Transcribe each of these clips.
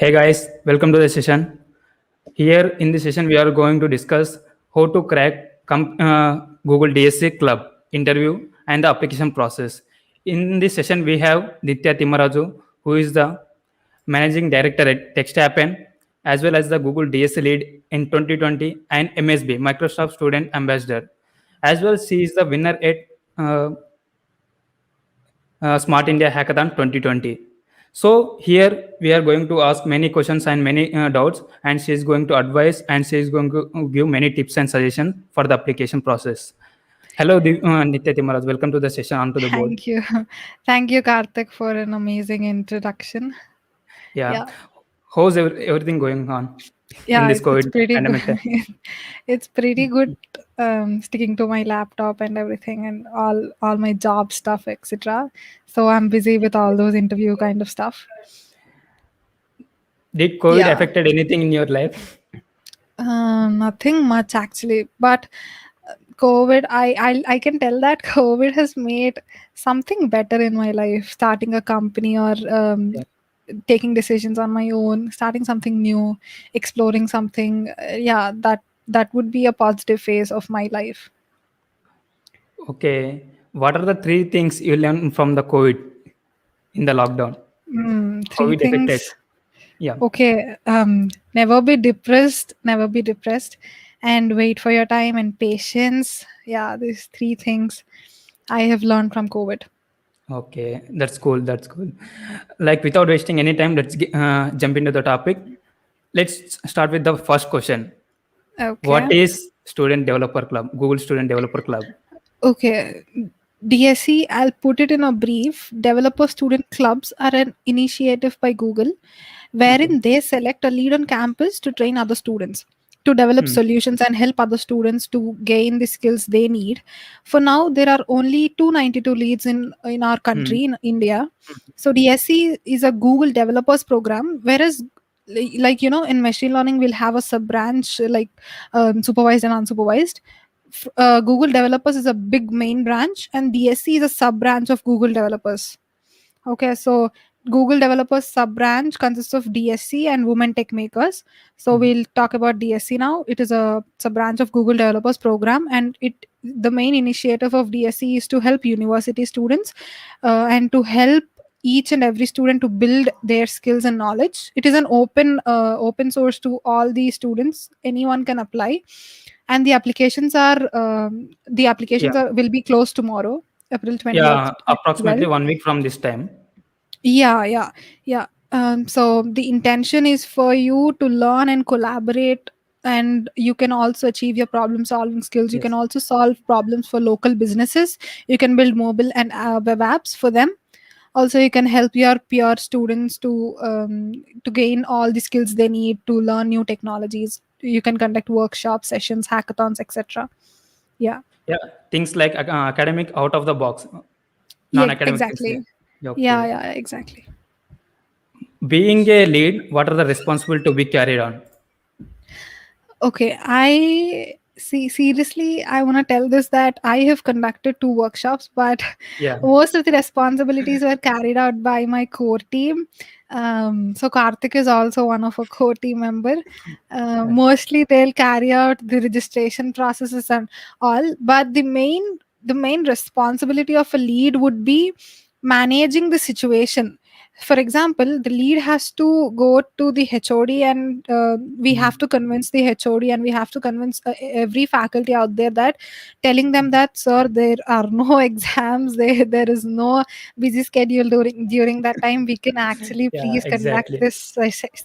Hey guys, welcome to the session. Here in this session, we are going to discuss how to crack Google DSC Club interview and the application process. In this session, we have Nithya Thimmaraju, who is the Managing Director at TextAppen, as well as the Google DSC Lead in 2020 and MSB, Microsoft Student Ambassador. As well, she is the winner at uh, Smart India Hackathon 2020. So here we are going to ask many questions and many doubts, and she is going to advise and she is going to give many tips and suggestions for the application process. Hello, Nithya Timaraj. Welcome to the session onto the board. Thank you. Thank you, Karthik, for an amazing introduction. Yeah, Yeah, how's everything going on in yeah, this it's COVID pretty good. pandemic time? It's pretty good sticking to my laptop and everything and all my job stuff, etc. So I'm busy with all those interview kind of stuff. Did COVID Yeah, affected anything in your life? nothing much actually, but COVID, I can tell that COVID has made something better in my life. Starting a company or Yeah. taking decisions on my own, starting something new, exploring something. Yeah, that would be a positive phase of my life. Okay. What are the three things you learned from the COVID in the lockdown? How Three it affected? things. Yeah. Okay, never be depressed. Never be depressed, and wait for your time and patience. Yeah, these three things I have learned from COVID. Okay, that's cool. That's cool. Like without wasting any time, let's jump into the topic. Let's start with the first question. Okay. What is Student Developer Club? Google Student Developer Club. Okay, DSC, I'll put it in a brief. Developer student clubs are an initiative by Google Okay. wherein they select a lead on campus to train other students to develop Hmm. solutions and help other students to gain the skills they need. For now, there are only 292 leads in our Hmm. country, in India. So, DSC is a Google developers program, whereas in machine learning we'll have a sub branch like supervised and unsupervised. Google developers is a big main branch and DSC is a sub branch of Google developers. Okay, so Google developers sub branch consists of DSC and women tech makers. So Hmm. we'll talk about DSC now. It is a sub branch of Google developers program, and it the main initiative of DSC is to help university students and to help each and every student to build their skills and knowledge. It is an open source to all the students. Anyone can apply, and the Yeah. applications are will be closed tomorrow, April 20th Yeah. at Approximately 12. 1 week from this time. Yeah. So the intention is for you to learn and collaborate, and you can also achieve your problem solving skills. You can Yes. also solve problems for local businesses. You can build mobile and web apps for them. Also, you can help your peer students to gain all the skills they need to learn new technologies. You can conduct workshops, sessions, hackathons, etc. Yeah. Yeah. Things like academic out of the box, Yeah. non-academic things. Exactly. Yeah. Yeah. Okay. Yeah. Exactly. Being a lead, what are the responsibilities to be carried on? Okay, I see. Seriously, I want to tell this that I have conducted two workshops, but Yeah. most of the responsibilities were carried out by my core team. So Karthik is also one of a core team member. Yeah. Mostly, they'll carry out the registration processes and all, but the main responsibility of a lead would be managing the situation. For example, the lead has to go to the HOD, and we Hmm. have to convince the HOD, and we have to convince every faculty out there that telling them that, sir, there are no exams, there is no busy schedule during that time. We can actually Yeah. please conduct Exactly. this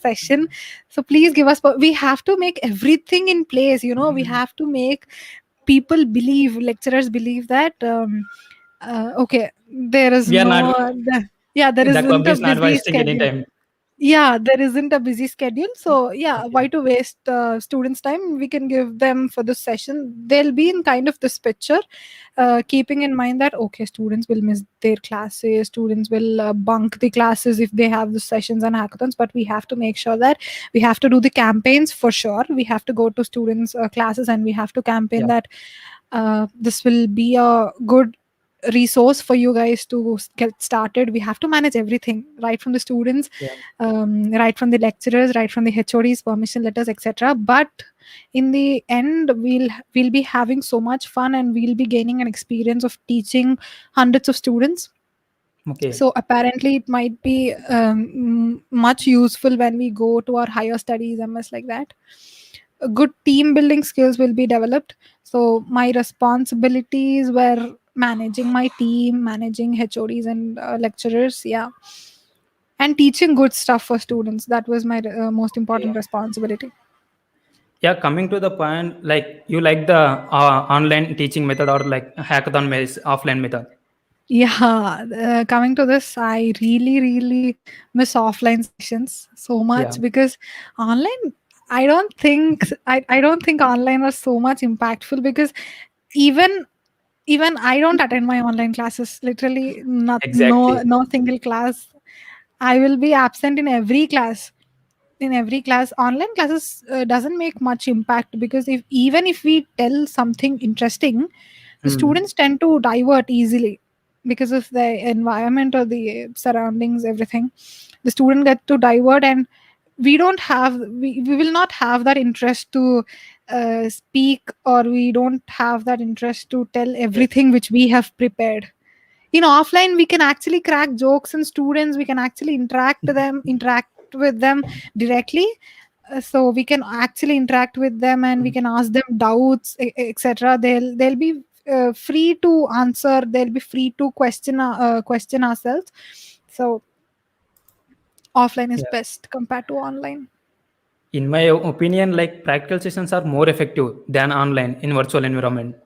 session. So please give us. We have to make everything in place. We have to make people believe, lecturers believe that. Okay, there is We are not. yeah, there The isn't club a is not busy wasting any schedule. time. Yeah, there isn't a busy schedule, so yeah, Okay. why to waste students time? We can give them for this session. They'll be in kind of this picture, keeping in mind that okay, students will miss their classes, students will bunk the classes if they have the sessions and hackathons, but we have to make sure that we have to do the campaigns for sure. We have to go to students classes, and we have to campaign Yeah. that this will be a good resource for you guys to get started. We have to manage everything, right from the students, Yeah. right from the lecturers, right from the HODs, permission letters, etc. But in the end, we'll be having so much fun, and we'll be gaining an experience of teaching hundreds of students. Okay. So apparently it might be much useful when we go to our higher studies, MS, like that. Good team building skills will be developed. So my responsibilities were managing my team, managing HODs and lecturers, yeah, and teaching good stuff for students. That was my most important Okay. responsibility. Yeah, coming to the point, like you like the online teaching method or like hackathon based offline method? Yeah, coming to this, I really, really miss offline sessions so Yeah, much, because online, I don't think online was so much impactful, because even even I don't attend my online classes. Literally, not exactly. no single class. I will be absent in every class. In every class, online classes doesn't make much impact, because if even if we tell something interesting, the Hmm. students tend to divert easily because of the environment or the surroundings, everything. The student get to divert, and we will not have that interest to speak, or we don't have that interest to tell Yes. everything which we have prepared. In offline, we can actually crack jokes, and students, we can actually interact with them directly. So we can actually interact with them, and we can ask them doubts, etc. They'll be free to answer, they'll be free to question ourselves. So offline is Yeah. best compared to online. In my opinion, like practical sessions are more effective than online in virtual environment.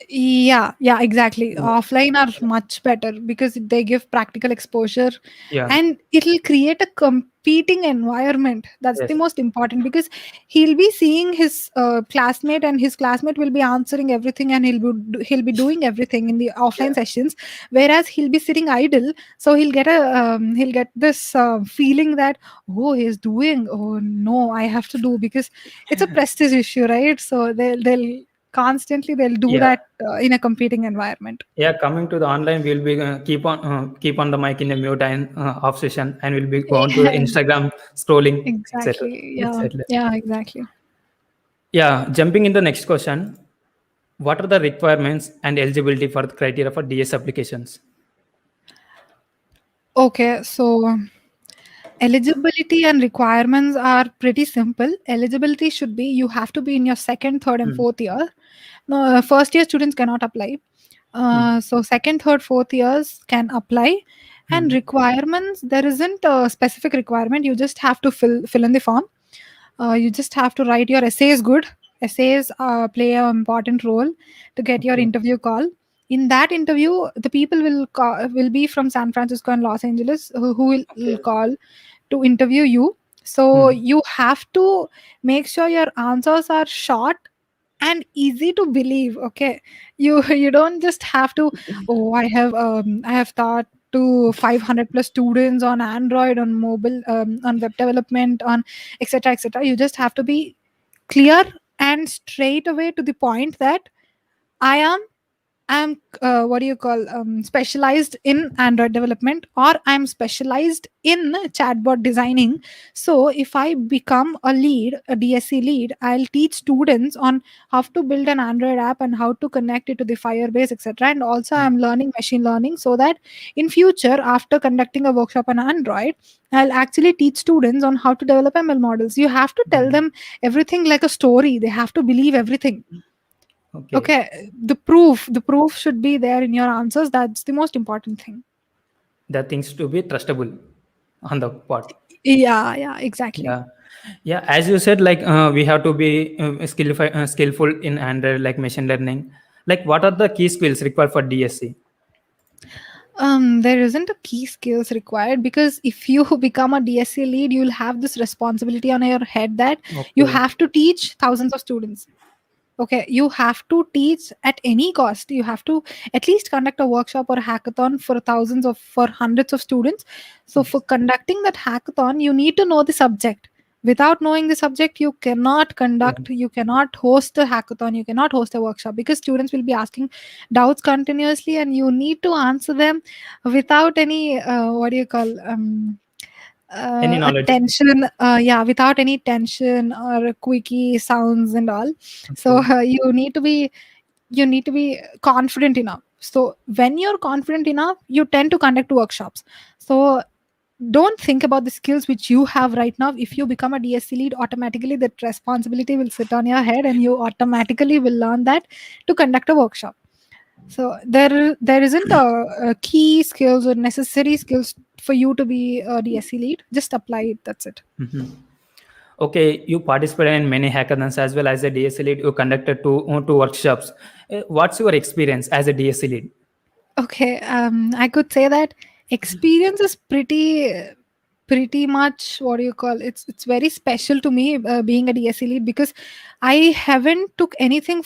Yeah, exactly. Yeah. Offline are much better because they give practical exposure, Yeah. and it'll create a competing environment. That's the Yes. most important, because he'll be seeing his classmate, and his classmate will be answering everything, and he'll be doing everything in the Yeah. offline sessions, whereas he'll be sitting idle. So he'll get this feeling that, oh, he's doing, oh no, I have to do, because it's a prestige issue, right? So they'll constantly they'll do Yeah. that in a competing environment. Yeah. Coming to the online, we'll be keep on the mic in a mute and off session, and we'll be going to the Yeah, Instagram scrolling, etc. exactly. Yeah, Exactly. yeah, exactly. Yeah. Jumping in the next question, what are the requirements and eligibility for the criteria for DS applications? Okay, so eligibility and requirements are pretty simple. Eligibility should be, you have to be in your second, third, and Hmm. fourth year. No, first year students cannot apply. Hmm. So second, third, fourth years can apply. And Hmm. requirements, there isn't a specific requirement. You just have to fill in the form. You just have to write your essays good. Essays play an important role to get your Okay. interview call. In that interview, the people will be from San Francisco and Los Angeles, who will Okay. call to interview you. So Hmm. you have to make sure your answers are short and easy to believe. Okay, you don't just have to, oh, I have taught to 500 plus students on Android, on mobile, on web development, on etc etc. You just have to be clear and straight away to the point that I am I'm what do you call, specialized in Android development, or I'm specialized in chatbot designing. So if I become a lead, a DSC lead, I'll teach students on how to build an Android app and how to connect it to the Firebase, etc. And also I'm learning machine learning, so that in future, after conducting a workshop on Android, I'll actually teach students on how to develop ML models. You have to tell Hmm. them everything like a story. They have to believe everything. Okay. Okay, the proof should be there in your answers. That's the most important thing. The things to be trustable on the part. Yeah, exactly. Yeah. Yeah. As you said, like we have to be skillful in Android, like machine learning. Like, what are the key skills required for DSC? There isn't a key skills required, because if you become a DSC lead, you'll have this responsibility on your head that you Okay. have to teach thousands of students. Okay, you have to teach at any cost. You have to at least conduct a workshop or a hackathon for hundreds of students. So for Yes. conducting that hackathon, you need to know the subject. Without knowing the subject, you cannot conduct, you cannot host a hackathon, you cannot host a workshop, because students will be asking doubts continuously and you need to answer them without any what do you call Any a knowledge? tension, yeah, without any tension or quickie sounds and all. So Okay. you need to be confident enough. So when you're confident enough, you tend to conduct workshops. So don't think about the skills which you have right now. If you become a DSC lead, automatically that responsibility will sit on your head and you automatically will learn that to conduct a workshop. So there isn't a key skills or necessary skills for you to be a DSC lead. Just apply it, that's it. Okay, you participated in many hackathons as well as a DSC lead. You conducted two workshops. What's your experience as a DSC lead? Okay, I could say that experience is pretty much, what do you call, it's very special to me, being a DSC lead, because I haven't took anything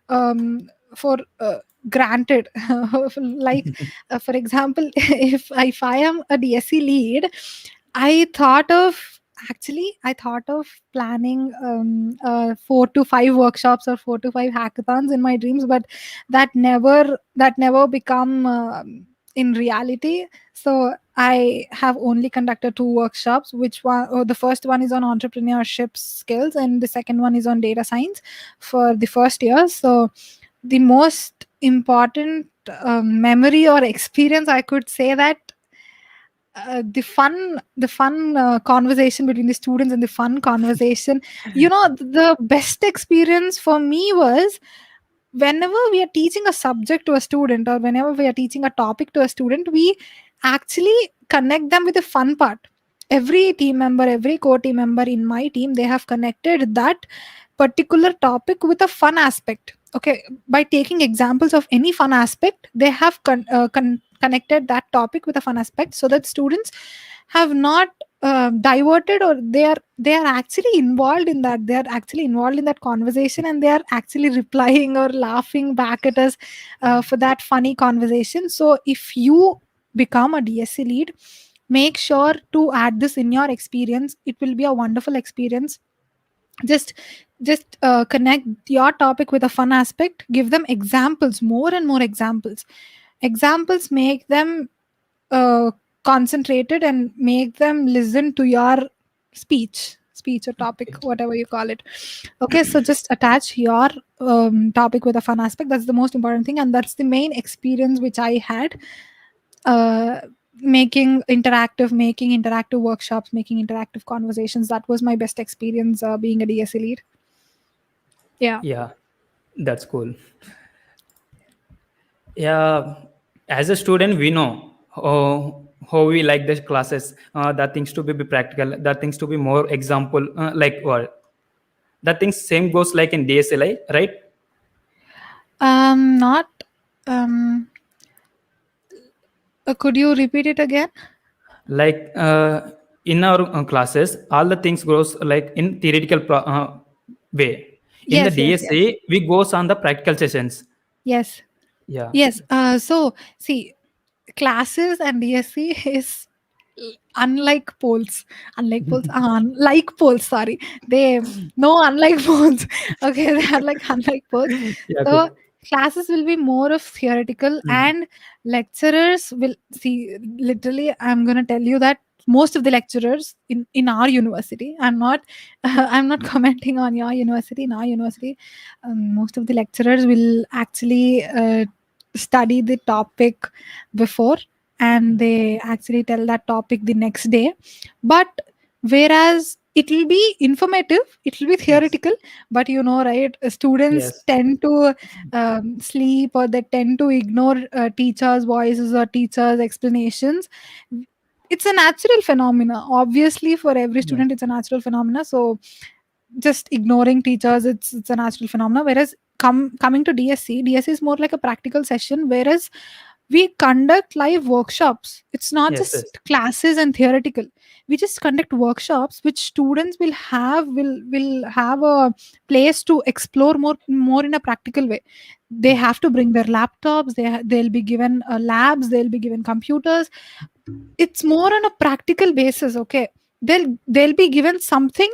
um for granted. Like, for example, if I am a DSC lead, I thought of I thought of planning 4 to 5 workshops or 4 to 5 hackathons in my dreams, but that never become in reality. So I have only conducted 2 workshops, which one, the first one is on entrepreneurship skills and the second one is on data science for the first year. So the most important memory or experience, I could say that the fun conversation between the students and the fun conversation. The best experience for me was whenever we are teaching a subject to a student or whenever we are teaching a topic to a student, we actually connect them with the fun part. Every team member, every core team member in my team, they have connected that particular topic with a fun aspect. Okay, by taking examples of any fun aspect, they have connected that topic with a fun aspect, so that students have not diverted, or they are actually involved in that, they are actually involved in that conversation, and they are actually replying or laughing back at us for that funny conversation. So if you become a DSC lead, make sure to add this in your experience. It will be a wonderful experience. Just connect your topic with a fun aspect, give them examples, more and more examples make them uh, concentrated and make them listen to your speech or topic, whatever you call it. Okay, so just attach your topic with a fun aspect. That's the most important thing, and that's the main experience which I had, uh, making interactive workshops, making interactive conversations. That was my best experience being a DSC lead. Yeah. Yeah, that's cool. Yeah, as a student, we know how we like the classes. That things to be practical. That things to be more example. Like what? That things same goes like in DSLI, right? Not. Um. Could you repeat it again? Like in our classes, all the things goes like in theoretical way. In the Yes. Yes. Yes. DSA, we goes on the practical sessions. Yes. Yeah. Yes. So see, classes and DSC is unlike poles. Unlike poles. Sorry, they no unlike poles. Okay, they are like unlike poles. Yeah, So cool. classes will be more of theoretical, and lecturers will see. Literally, I'm gonna tell you that most of the lecturers in our university, I'm not commenting on your university. In our university, most of the lecturers will actually study the topic before, and they actually tell that topic the next day. But whereas it will be informative, it will be Yes. theoretical, but right, students Yes. tend to sleep, or they tend to ignore teachers voices or teachers explanations. It's a natural phenomena, obviously, for every Yeah. student it's a natural phenomena. So just ignoring teachers, it's a natural phenomena. Whereas coming to DSC is more like a practical session, whereas we conduct live workshops. It's not Yes. Yes. just classes and theoretical. We just conduct workshops which students will have a place to explore more in a practical way. They have to bring their laptops, they'll be given labs, they'll be given computers. It's more on a practical basis. Okay, they'll be given something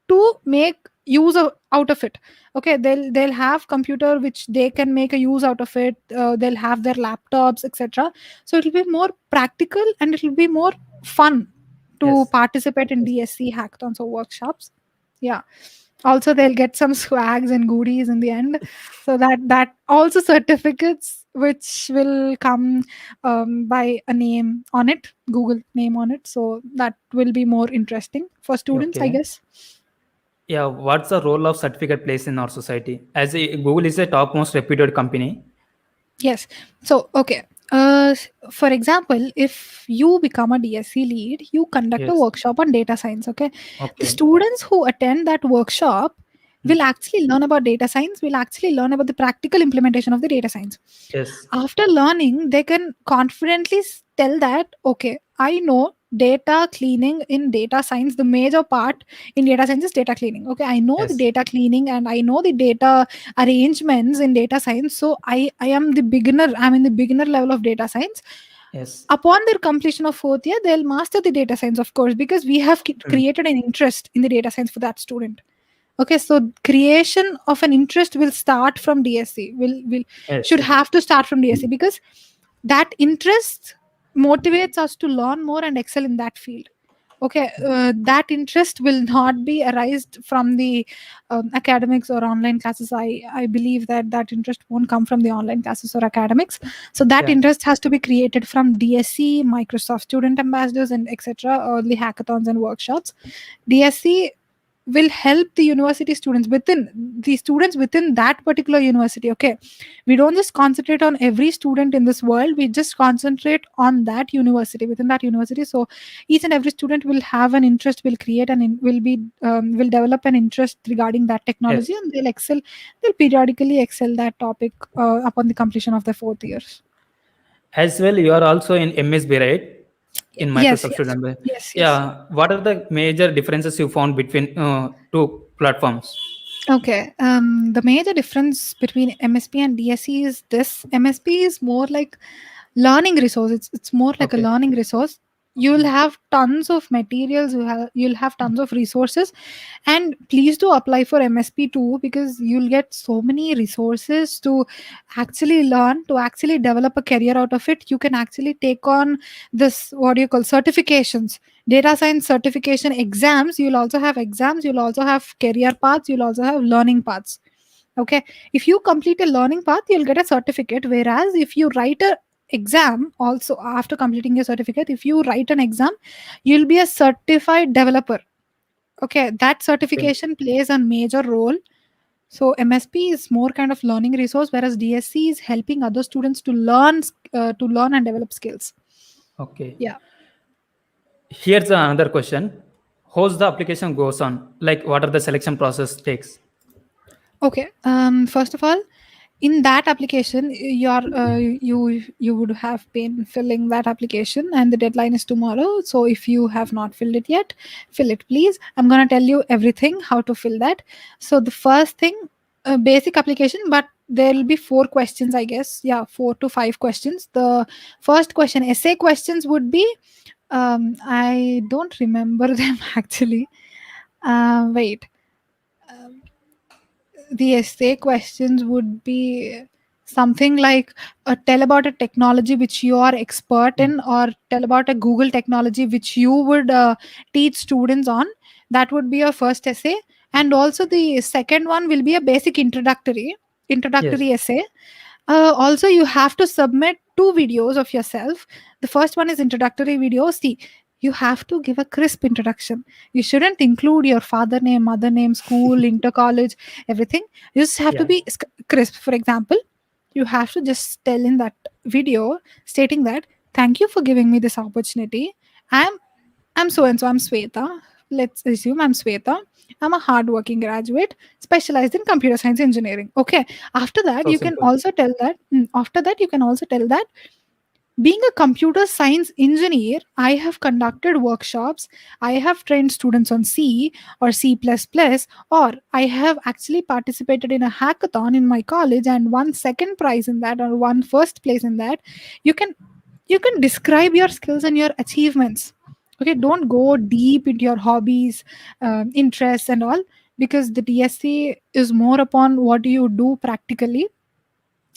to make use of, out of it. Okay, they'll have computer which they can make a use out of it. They'll have their laptops, etc. So it'll be more practical and it'll be more fun to Yes. participate in Yes. DSC hackathons or workshops. Yeah, also they'll get some swags and goodies in the end, so that also certificates which will come by a name on it, Google name on it, so that will be more interesting for students, I Okay. guess. Yeah. What's the role of certificate plays in our society? As Google is a topmost reputed company. Yes. So, okay. For example, if you become a DSC lead, you conduct a Yes. workshop on data science. Okay. The Okay. students who attend that workshop Mm. will actually learn about data science, will actually learn about the practical implementation of the data science. Yes. After learning, they can confidently tell that, okay, I know data cleaning in data science, the major part in data science is data cleaning. Okay, I know the Yes. data cleaning and I know the data arrangements in data science. So I am the beginner, I'm in the beginner level of data science. Yes. Upon their completion of fourth year, they'll master the data science, of course, because we have Mm. created an interest in the data science for that student. Okay, so creation of an interest will start from DSC. Will Yes. should Yes. have to start from DSC because that interest motivates us to learn more and excel in that field. Okay, that interest will not be arised from the academics or online classes. I believe that that interest won't come from the online classes or academics. So that Yeah. interest has to be created from DSC, Microsoft Student Ambassadors, and etc. Or the hackathons and workshops. DSC will help the university students within that particular university. Okay, we don't just concentrate on every student in this world, we just concentrate on that university, within that university. So each and every student will have an interest, will create will develop an interest regarding that technology, Yes. and they'll periodically excel that topic upon the completion of their fourth years. As well, you are also in MSB, right? In Yes, Microsoft yes, Student. yes, yes. Yeah. What are the major differences you found between two platforms? Okay. The major difference between MSP and DSE is this: MSP is more like learning resource. It's more like a Okay. learning resource. You'll have tons of materials. You'll have tons of resources, and please do apply for MSP too, because you'll get so many resources to actually learn, to actually develop a career out of it. You can actually take on this, what do you call, certifications, data science certification exams. You'll also have exams, you'll also have career paths, you'll also have learning paths. Okay, if you complete a learning path, you'll get a certificate, whereas if you write a exam also after completing your certificate, if you write an exam, you'll be a certified developer. Okay, that Okay. certification plays a major role. So MSP is more kind of learning resource, whereas DSC is helping other students to learn and develop skills. Okay. Yeah. Here's another question. How's the application goes on? Like, what are the selection process takes? Okay. First of all, in that application, you would have been filling that application, and the deadline is tomorrow. So if you have not filled it yet, fill it, please. I'm gonna tell you everything how to fill that. So the first thing, basic application, but there will be 4 questions, I guess. Yeah, 4 to 5 questions. The first question, essay questions, would be I don't remember them actually. Wait. The essay questions would be something like, tell about a technology which you are expert Mm. in, or tell about a Google technology which you would teach students on. That would be your first essay. And also the second one will be a basic Yes. introductory essay. Also, you have to submit 2 videos of yourself. The first one is introductory video. See, you have to give a crisp introduction. You shouldn't include your father name, mother name, school, inter college, everything. You just have to Yeah. be crisp. For example, you have to just tell in that video stating that, thank you for giving me this opportunity. I'm so and so. I'm Sweta. Let's assume I'm Sweta. I'm a hardworking graduate specialized in computer science engineering. Okay. After that, So you can simple. also tell that. After that, you can also tell that, being a computer science engineer, I have conducted workshops. I have trained students on C or C++, or I have actually participated in a hackathon in my college and won second prize in that or won first place in that. You can you can describe your skills and your achievements. Okay, don't go deep into your hobbies, interests and all, because the DSC is more upon what do you do practically.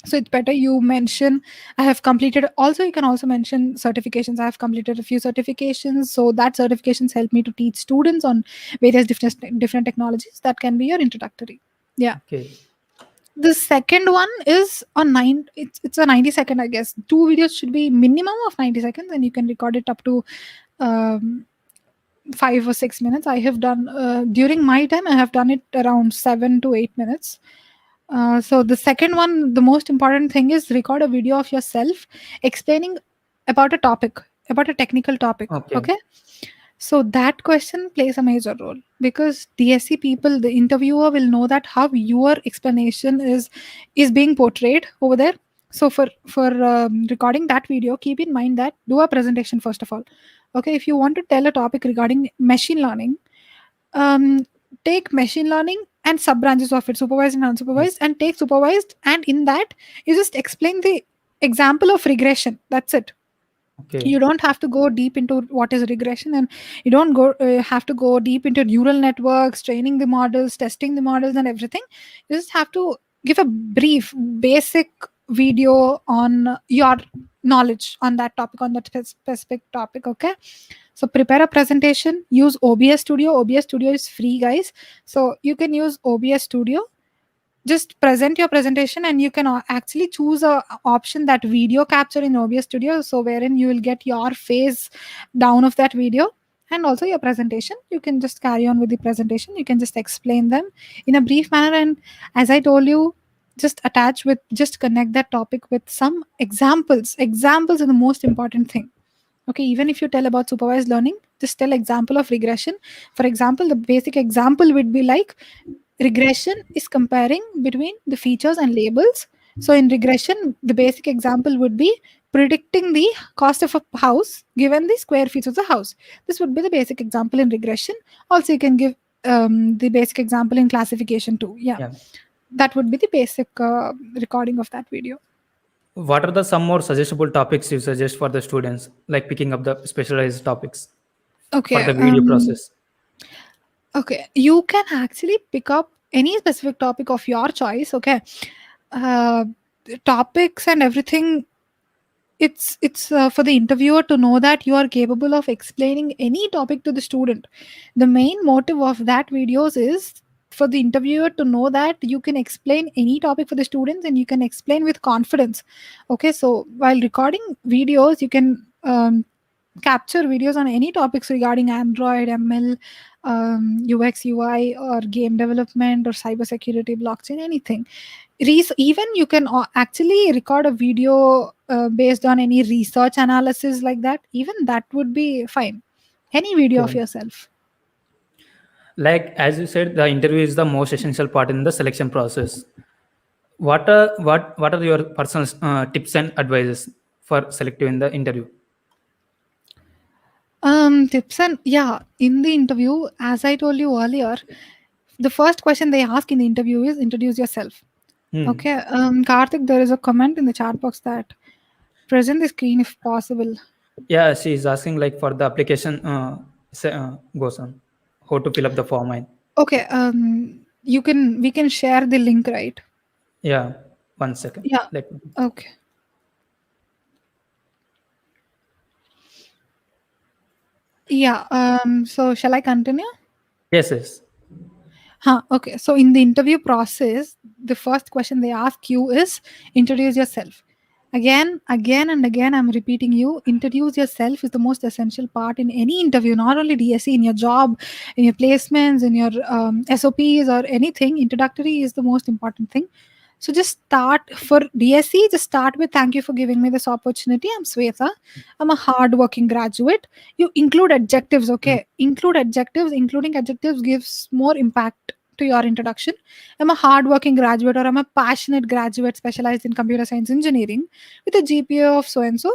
So it's better you mention I have completed. Also, you can also mention certifications. I have completed a few certifications, so that certifications help me to teach students on various different technologies. That can be your introductory. Yeah. Okay. The second one is on it's a 90-second, I guess. Two videos should be minimum of 90 seconds, and you can record it up to um, 5 or 6 minutes. I have done during my time. I have done it around 7 to 8 minutes. So the second one, the most important thing is record a video of yourself explaining about a topic, about a technical topic. Okay. Okay. So that question plays a major role because DSC people, the interviewer will know that how your explanation is being portrayed over there. So for recording that video, keep in mind that do a presentation first of all. Okay, if you want to tell a topic regarding machine learning, um, take machine learning and sub branches of it, supervised and unsupervised, Yes. and take supervised, and in that you just explain the example of regression. That's it. Okay. You don't have to go deep into what is regression, and you don't go have to go deep into neural networks, training the models, testing the models and everything. You just have to give a brief basic video on your knowledge on that topic, on that specific topic. Okay, so prepare a presentation, use OBS Studio. OBS Studio is free, guys, so you can use OBS Studio. Just present your presentation, and you can actually choose a option that video capture in OBS Studio, so wherein you will get your face down of that video and also your presentation. You can just carry on with the presentation. You can just explain them in a brief manner, and as I told you, just connect that topic with some examples. Examples are the most important thing. Okay, even if you tell about supervised learning, just tell example of regression. For example, the basic example would be like regression is comparing between the features and labels. So in regression, the basic example would be predicting the cost of a house given the square feet of the house. This would be the basic example in regression. Also, you can give the basic example in classification too. Yeah, Yeah. that would be the basic recording of that video. What are the some more suggestible topics you suggest for the students, like picking up the specialized topics for Okay. the video process? Okay, you can actually pick up any specific topic of your choice. Okay, uh, topics and everything. It's for the interviewer to know that you are capable of explaining any topic to the student. The main motive of that videos is for the interviewer to know that you can explain any topic for the students and you can explain with confidence. Okay, so while recording videos, you can capture videos on any topics regarding Android, ML, UX, UI, or game development, or cybersecurity, blockchain, anything. Even you can actually record a video based on any research analysis like that. Even that would be fine. Any video of Okay. yourself. Like as you said, the interview is the most essential part in the selection process. What are your personal tips and advices for selective in the interview? Tips and yeah, in the interview, as I told you earlier, the first question they ask in the interview is introduce yourself. Hmm. Okay, Karthik, there is a comment in the chat box that present the screen if possible. Yeah, she is asking like for the application goes on how to fill up the form. And Okay, we can share the link, right? yeah, 1 second. Yeah. Like Okay. Yeah. So shall I continue? yes, yes. Huh, okay. So in the interview process, the first question they ask you is introduce yourself. Again and again, I'm repeating you, introduce yourself is the most essential part in any interview, not only DSC, in your job, in your placements, in your SOPs or anything. Introductory is the most important thing. So just start for DSC, just start with thank you for giving me this opportunity. I'm Sweta. I'm a hardworking graduate. You include adjectives, okay? Include adjectives. Including adjectives gives more impact to your introduction. I'm a hardworking graduate, or I'm a passionate graduate specialized in computer science engineering with a GPA of so and so.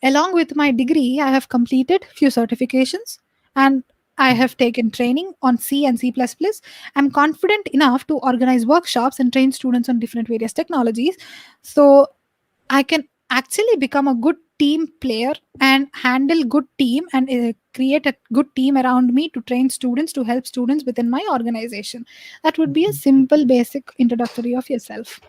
Along with my degree, I have completed few certifications and I have taken training on C and C++. I'm confident enough to organize workshops and train students on different various technologies. So I can actually become a good team player and handle good team and create a good team around me to train students, to help students within my organization. That would be a simple basic introductory of yourself.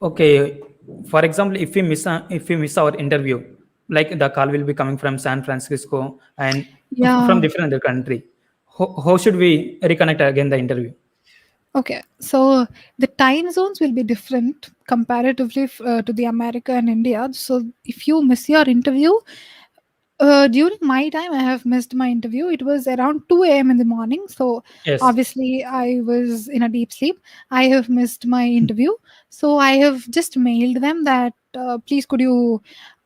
Okay, for example, if we miss our interview, like the call will be coming from San Francisco and from Yeah. different other country, how should we reconnect again the interview? Okay, so the time zones will be different comparatively to the America and India. So if you miss your interview, during my time, I have missed my interview. It was around 2 a.m. in the morning. So Yes. obviously, I was in a deep sleep. I have missed my interview. So I have just mailed them that please could you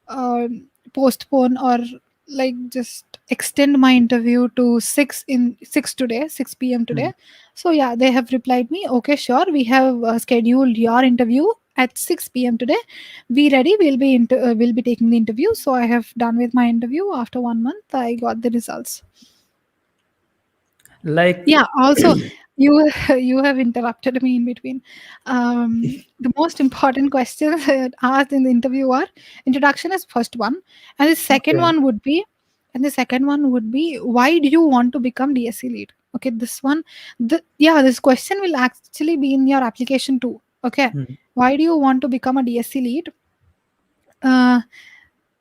uh, postpone or like just extend my interview to 6 today, 6 p.m. Hmm. today. So yeah, they have replied me, okay, sure, we have scheduled your interview at 6 p.m. today. Be ready, we'll be taking the interview. So I have done with my interview. After 1 month I got the results. Like, Yeah, also you you have interrupted me in between. The most important questions asked in the interview are: introduction is first one, and the second okay. one would be, why do you want to become DSC lead? Okay, this one, this question will actually be in your application too. Okay, Hmm. why do you want to become a DSC lead? Uh,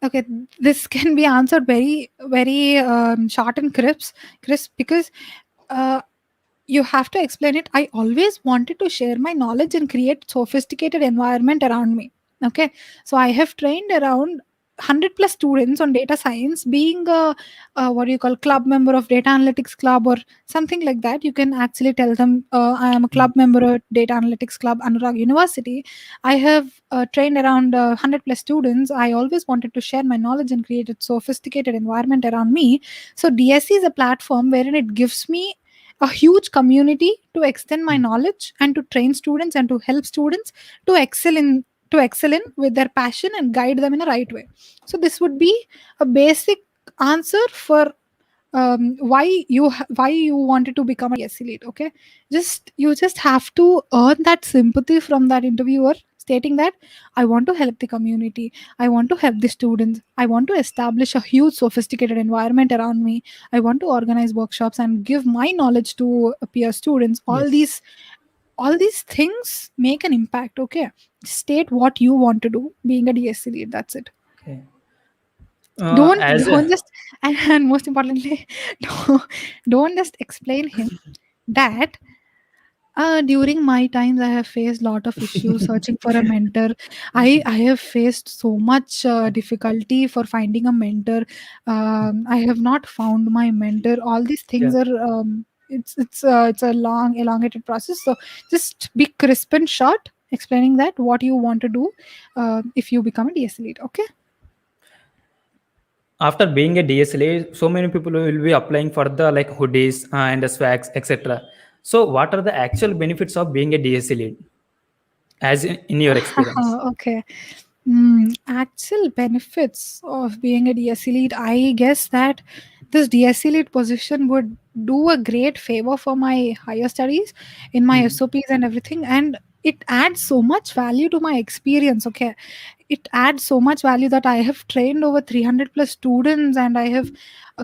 okay, this can be answered very very short and crisp because. Uh, you have to explain it. I always wanted to share my knowledge and create sophisticated environment around me. Okay, so I have trained around 100 plus students on data science, being what do you call, club member of data analytics club or something like that. You can actually tell them I am a Hmm. club member at data analytics club Anurag University. I have trained around 100 plus students. I always wanted to share my knowledge and create a sophisticated environment around me. So DSC is a platform wherein it gives me a huge community to extend my Hmm. knowledge and to train students and to help students to excel in with their passion and guide them in a right way. So this would be a basic answer for why you wanted to become a DSC lead. Okay, you just have to earn that sympathy from that interviewer, stating that I want to help the community, I want to help the students, I want to establish a huge sophisticated environment around me, I want to organize workshops and give my knowledge to peer students. Yes. All these things make an impact. Okay, state what you want to do being a DSC lead. That's it. Okay. don't As don't a, just and most importantly, don't, don't just explain him that during my times I have faced lot of issues searching for a mentor. I have faced so much difficulty for finding a mentor. I have not found my mentor. All these yeah. things are it's a long elongated process. So just be crisp and short explaining that what you want to do if you become a DSC lead. Okay. After being a DSLA, so many people will be applying for the like hoodies and the swags, etc. So, what are the actual benefits of being a DSC lead, as in your experience? Okay. Actual benefits of being a DSC lead, I guess that this DSC lead position would do a great favor for my higher studies in my Hmm. SOPs and everything, and it adds so much value to my experience. Okay, it adds so much value that I have trained over 300 plus students, and I have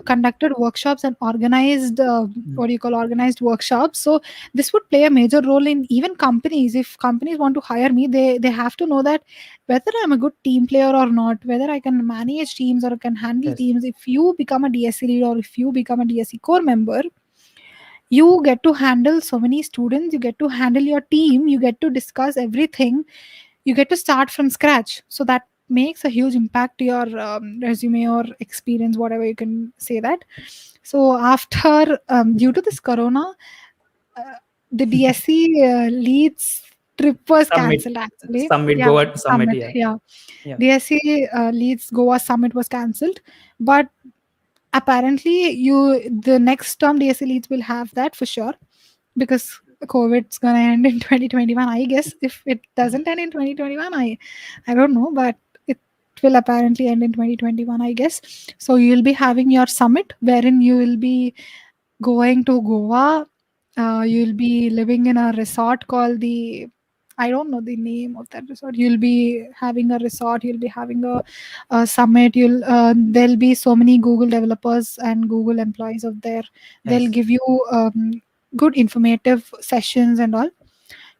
conducted workshops and organized Hmm. what do you call, organized workshops. So this would play a major role in even companies. If companies want to hire me, they have to know that whether I'm a good team player or not, whether I can manage teams or can handle Yes. teams. If you become a DSC lead or if you become a DSC core member, you get to handle so many students, you get to handle your team, you get to discuss everything, you get to start from scratch. So that makes a huge impact to your resume or experience, whatever you can say that. So after due to this corona, uh, the DSC leads trip was Summit, cancelled actually. summit, Yeah, Goa summit. summit. Yeah. Yeah, Yeah. DSC leads Goa summit was cancelled, but apparently the next term DSC leads will have that for sure, because COVID's gonna end in 2021. I guess if it doesn't end in 2021, I don't know, but it will apparently end in 2021, I guess. So you'll be having your summit wherein you will be going to Goa. You'll be living in a resort called the I don't know the name of that resort. You'll be having a resort. You'll be having a summit. There'll be so many Google developers and Google employees out there. They'll Yes. give you good informative sessions and all.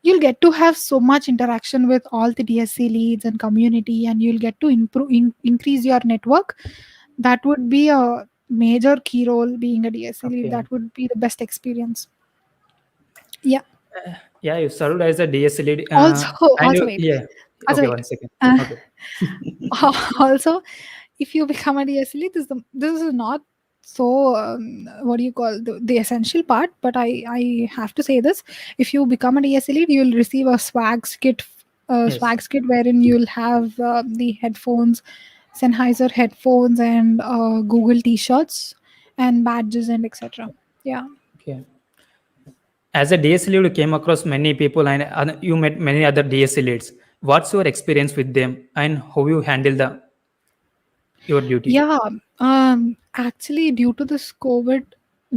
You'll get to have so much interaction with all the DSC leads and community, and you'll get to increase your network. That would be a major key role being a DSC lead. Okay. That would be the best experience. Yeah. Yeah, you served as a DSC lead, Also, and also you, wait. yeah. Also Okay, wait. 1 second. Uh, Okay. also, if you become a DSC lead, this is not so what do you call the essential part, but I have to say this. If you become a DSC lead, you'll receive a Yes. swag kit wherein you'll have the headphones, Sennheiser headphones, and Google t-shirts and badges and etc. Yeah. Okay. As a DSC lead, you came across many people and you met many other DSC leads. What's your experience with them and how you handle your duty? Yeah, actually, due to this COVID,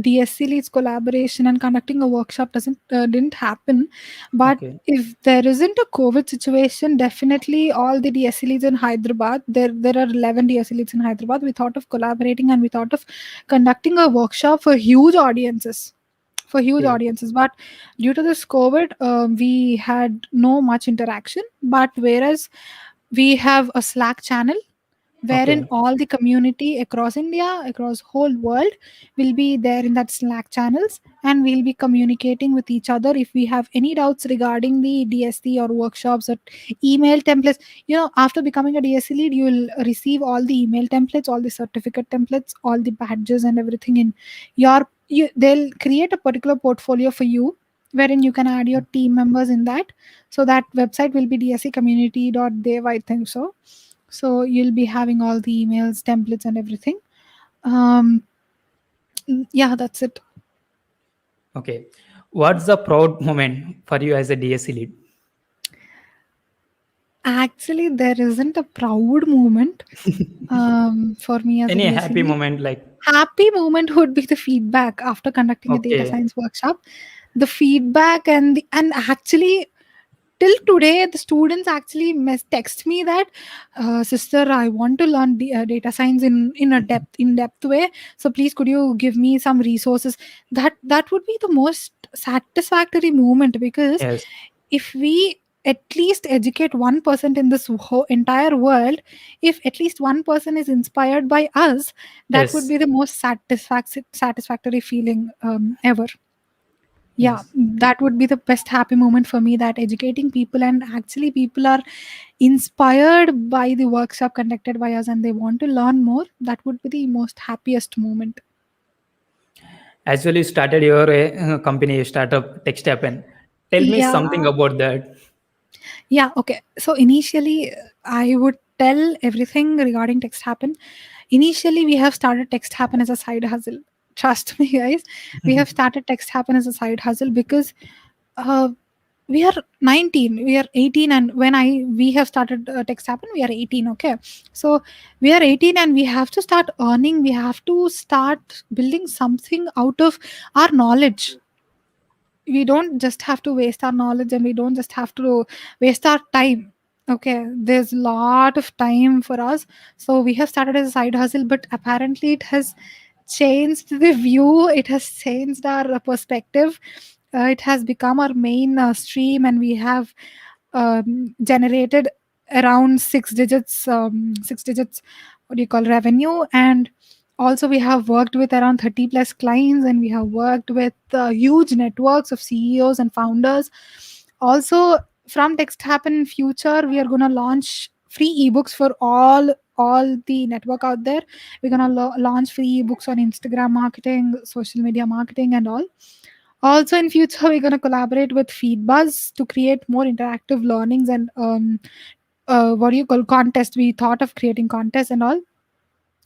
DSC leads collaboration and conducting a workshop didn't happen. But Okay. if there isn't a COVID situation, definitely all the DSC leads in Hyderabad, there are 11 DSC leads in Hyderabad. We thought of collaborating and we thought of conducting a workshop for huge audiences. For huge Okay. audiences, but due to this COVID, we had no much interaction. But whereas we have a Slack channel wherein Okay. all the community across India, across whole world will be there in that Slack channels, and we'll be communicating with each other if we have any doubts regarding the DSC or workshops or email templates. After becoming a DSC lead, you'll receive all the email templates, all the certificate templates, all the badges and everything in they'll create a particular portfolio for you wherein you can add your team members in that. So that website will be dsccommunity.dev, I think so you'll be having all the emails, templates, and everything. Um, yeah, that's it. Okay. What's the proud moment for you as a DSC lead? Actually, there isn't a proud moment for me as a Any DSC happy lead. moment like, Happy moment would be the feedback after conducting a data okay. science workshop. The feedback and actually till today the students actually text me that sister, I want to learn data science in a depth way, so please could you give me some resources. That would be the most satisfactory moment, because Yes. if we at least educate 1% in this whole entire world, if at least 1% is inspired by us, that would Yes. be the most satisfactory feeling ever. Yeah, Yes. that would be the best happy moment for me, that educating people and actually people are inspired by the workshop conducted by us and they want to learn more. That would be the most happiest moment. As well, you started your company, startup, Text Happen. Tell me Yeah. something about that. Yeah, okay. So initially, I would tell everything regarding Text Happen. Initially, we have started Text Happen as a side hustle. Trust me, guys. We have started Text Happen as a side hustle because uh, we are 19, we are 18, and when we have started Text Happen, we are 18. Okay, so we are 18, and we have to start earning. We have to start building something out of our knowledge. We don't just have to waste our knowledge, and we don't just have to waste our time. Okay, there's a lot of time for us, so we have started as a side hustle, but apparently it has changed the view, it has changed our perspective. It has become our main stream, and we have generated around six digits, what do you call, revenue. And also we have worked with around 30 plus clients, and we have worked with huge networks of CEOs and founders. Also, from Text Happen in future, we are going to launch free ebooks for all the network out there. We're going to launch free ebooks on Instagram marketing, social media marketing, and all. Also, in future, we're going to collaborate with Feedbuzz to create more interactive learnings and what do you call, contest. We thought of creating contests and all.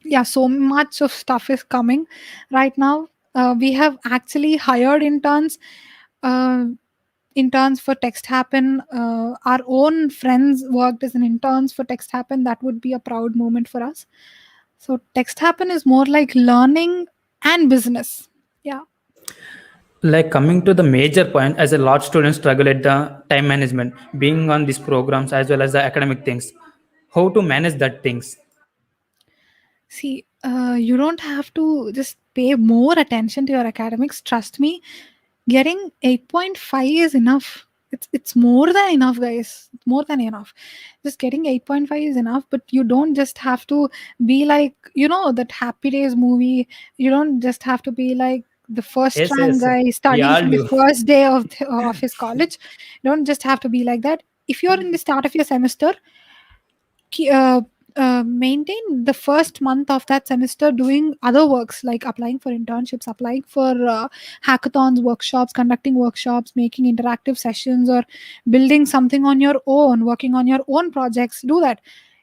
Yeah, so much of stuff is coming right now. We have actually hired uh, interns for Text Happen. Our own friends worked as an interns for Text Happen. That would be a proud moment for us. So Text Happen is more like learning and business. Yeah. Like coming to the major point, as a lot students struggle at the time management, being on these programs as well as the academic things. How to manage that things? See, you don't have to just pay more attention to your academics. Trust me, getting 8.5 is enough. It's more than enough, guys. More than enough. Just getting 8.5 is enough, but you don't just have to be like, that Happy Days movie. You don't just have to be like the first Yes, rank yes, guy we studying all from the do. first day of his college. You don't just have to be like that. If you're in the start of your semester, ke- uh, maintain the first month of that semester doing other works like applying for internships, applying for hackathons, workshops, conducting workshops, making interactive sessions, or building something on your own, working on your own projects. Do that.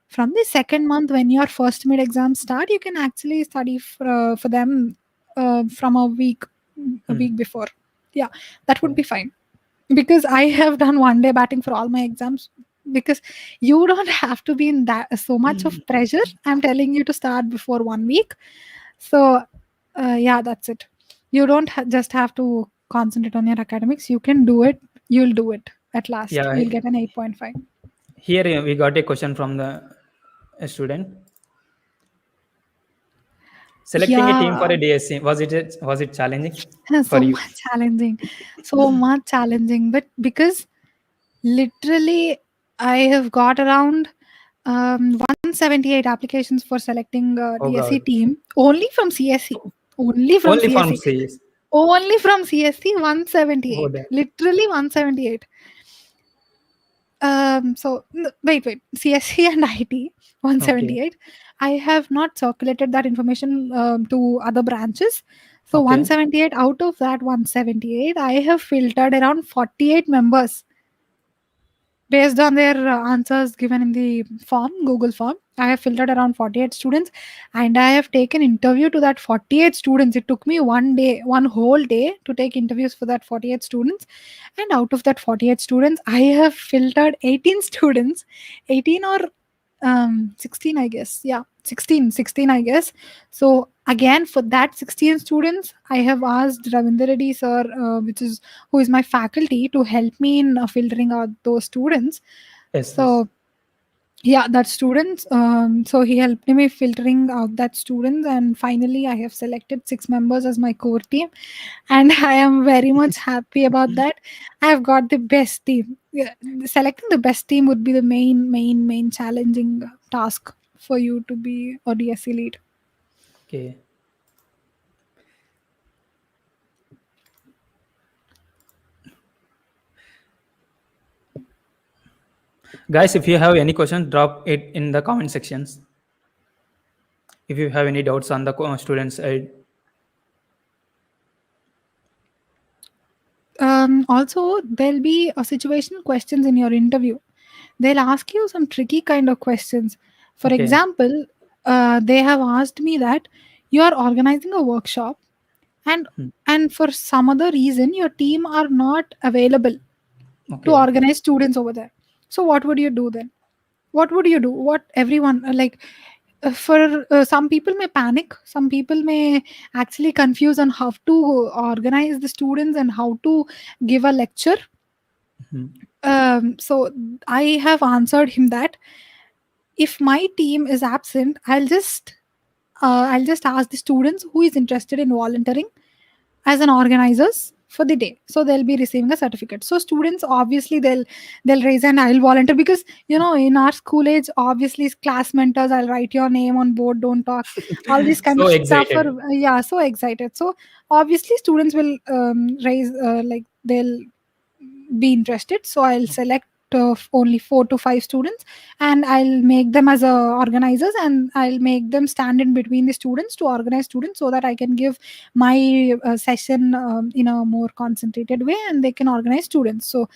From the second month, when your first mid exams start, you can actually study for them from a Hmm. week before. Yeah, that would Oh. be fine, because I have done one day batting for all my exams, because you don't have to be in that so much of pressure. I'm telling you to start before 1 week. So yeah, that's it. You don't just have to concentrate on your academics. You can do it. You'll do it. At last Yeah, you'll get an 8.5. here we got a question from the a student. Selecting a team for Yeah. a DSC, was it challenging for So you? much challenging, so much challenging, but because literally I have got around 178 applications for selecting a Oh DSC God, team only from CSE. Only from only from CSE. CS. Only from CSE, Oh, 178. that. Literally 178. Wait. CSE and IT, Okay, 178. I have not circulated that information to other branches. So okay. 178, out of that 178, I have filtered around 48 members based on their answers given in the form, Google form. I have filtered around 48 students, and I have taken interview to that 48 students. It took me one day, one whole day, to take interviews for that 48 students. And out of that 48 students, I have filtered 18 students, 18 or 16, I guess. Yeah, 16, I guess. So again, for that 16 students, I have asked Ravindra Reddy sir, who is my faculty, to help me in filtering out those students. Yes, yes. So yeah, that students, so he helped me filtering out that students, and finally I have selected 6 members as my core team, and I am very much happy about that. I have got the best team. Yeah, selecting the best team would be the main challenging task for you to be a DSC lead. Okay. Guys, if you have any questions, drop it in the comment sections. If you have any doubts on the student side. Also, there'll be a situational questions in your interview. They'll ask you some tricky kind of questions. For Okay. example, they have asked me that you are organizing a workshop, and Hmm. for some other reason your team are not available to Okay. organize students over there. So what would you do then? What would you do? What everyone like for some people may panic, some people may actually confuse on how to organize the students and how to give a lecture. Hmm. So I have answered him that if my team is absent, I'll just ask the students who is interested in volunteering as an organizers for the day, so they'll be receiving a certificate. So students, obviously, they'll raise an I'll volunteer, because in our school age, obviously, class mentors, I'll write your name on board, don't talk, all this kind So of stuff are excited. yeah, so excited. So obviously students will raise like they'll be interested. So I'll select only 4 to 5 students, and I'll make them as organizers, and I'll make them stand in between the students to organize students, so that I can give my session in a more concentrated way, and they can organize students. So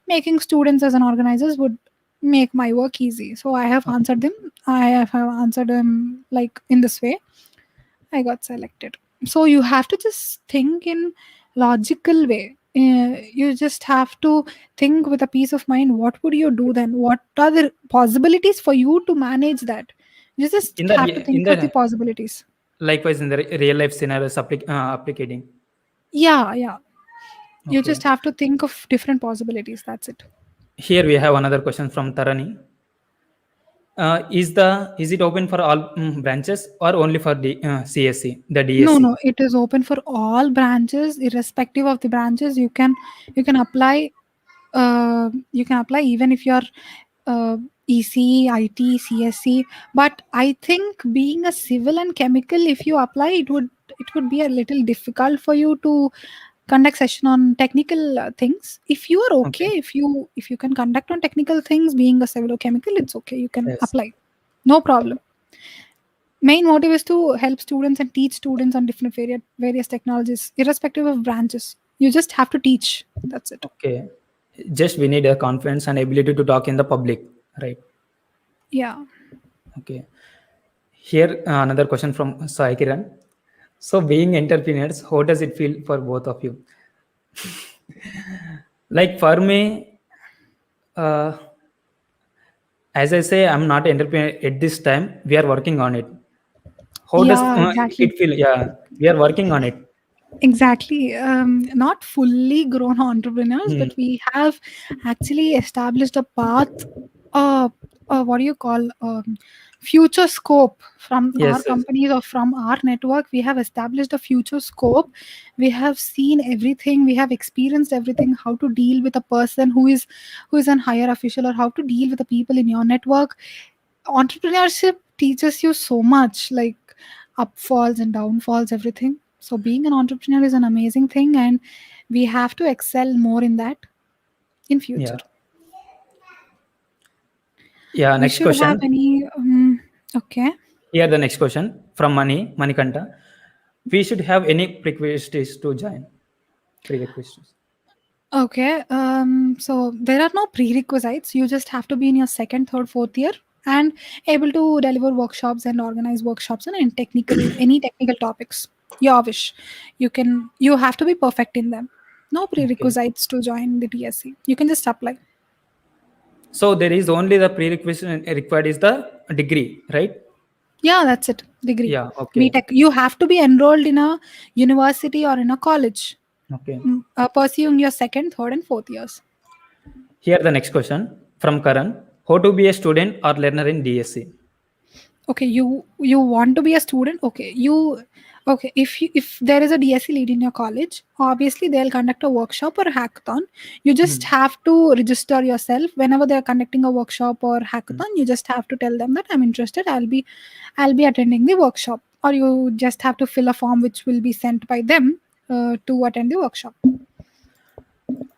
making students as an organizers would make my work easy. So I have answered them. I have answered them like in this way. I got selected. So you have to just think in logical way. You just have to think with a peace of mind. What would you do then? What are the possibilities for you to manage that? You just In the have to think of the in the possibilities. likewise in the real life scenarios, applicating. Yeah, yeah. You Okay. just have to think of different possibilities. That's it. Here we have another question from Tarani. Is it open for all branches or only for the CSC, the No, DSC? no, it is open for all branches, irrespective of the branches. You can apply. You can apply even if you're EC, IT, CSC. But I think being a civil and chemical, if you apply, it would be a little difficult for you to conduct session on technical things. If you are okay, Okay. if you can conduct on technical things, being a civil or chemical, it's okay. You can Yes. apply, no problem. Main motive is to help students and teach students on different various technologies, irrespective of branches. You just have to teach. That's it. Okay. Just we need a confidence and ability to talk in the public, right? Yeah. Okay. Here another question from Sai Kiran. So being entrepreneurs, how does it feel for both of you? Like for me, uh, as I say, I'm not entrepreneur at this time. We are working on it. How does Yeah, exactly. it feel? Yeah, we are working on it. Exactly. Not fully grown entrepreneurs, Hmm. but we have actually established a path, what do you call, future scope from our Yes, yes. companies or from our network. We have established a future scope. We have seen everything. We have experienced everything. How to deal with a person who is an higher official, or how to deal with the people in your network. Entrepreneurship teaches you so much, like upfalls and downfalls, everything. So being an entrepreneur is an amazing thing, and we have to excel more in that in future. Yeah. Yeah. We Next should have question. any okay. Here the next question from Manikanta. We should have any prerequisites to join. Prerequisites. Okay, so there are no prerequisites. You just have to be in your second, third, fourth year and able to deliver workshops and organize workshops on any technical topics. Your wish. You have to be perfect in them. No Okay. prerequisites to join the DSC. You can just apply. So there is only the prerequisite required is the degree, right? Yeah, that's it. Degree. Yeah. Okay. BTech. You have to be enrolled in a university or in a college, Okay. pursuing your second, third, and fourth years. Here the next question from Karan. How to be a student or learner in DSC? Okay, you want to be a student. Okay, if there is a DSC lead in your college, obviously they'll conduct a workshop or a hackathon. You just Hmm. have to register yourself whenever they're conducting a workshop or hackathon. You just have to tell them that I'm interested. I'll be attending the workshop, or you just have to fill a form which will be sent by them to attend the workshop.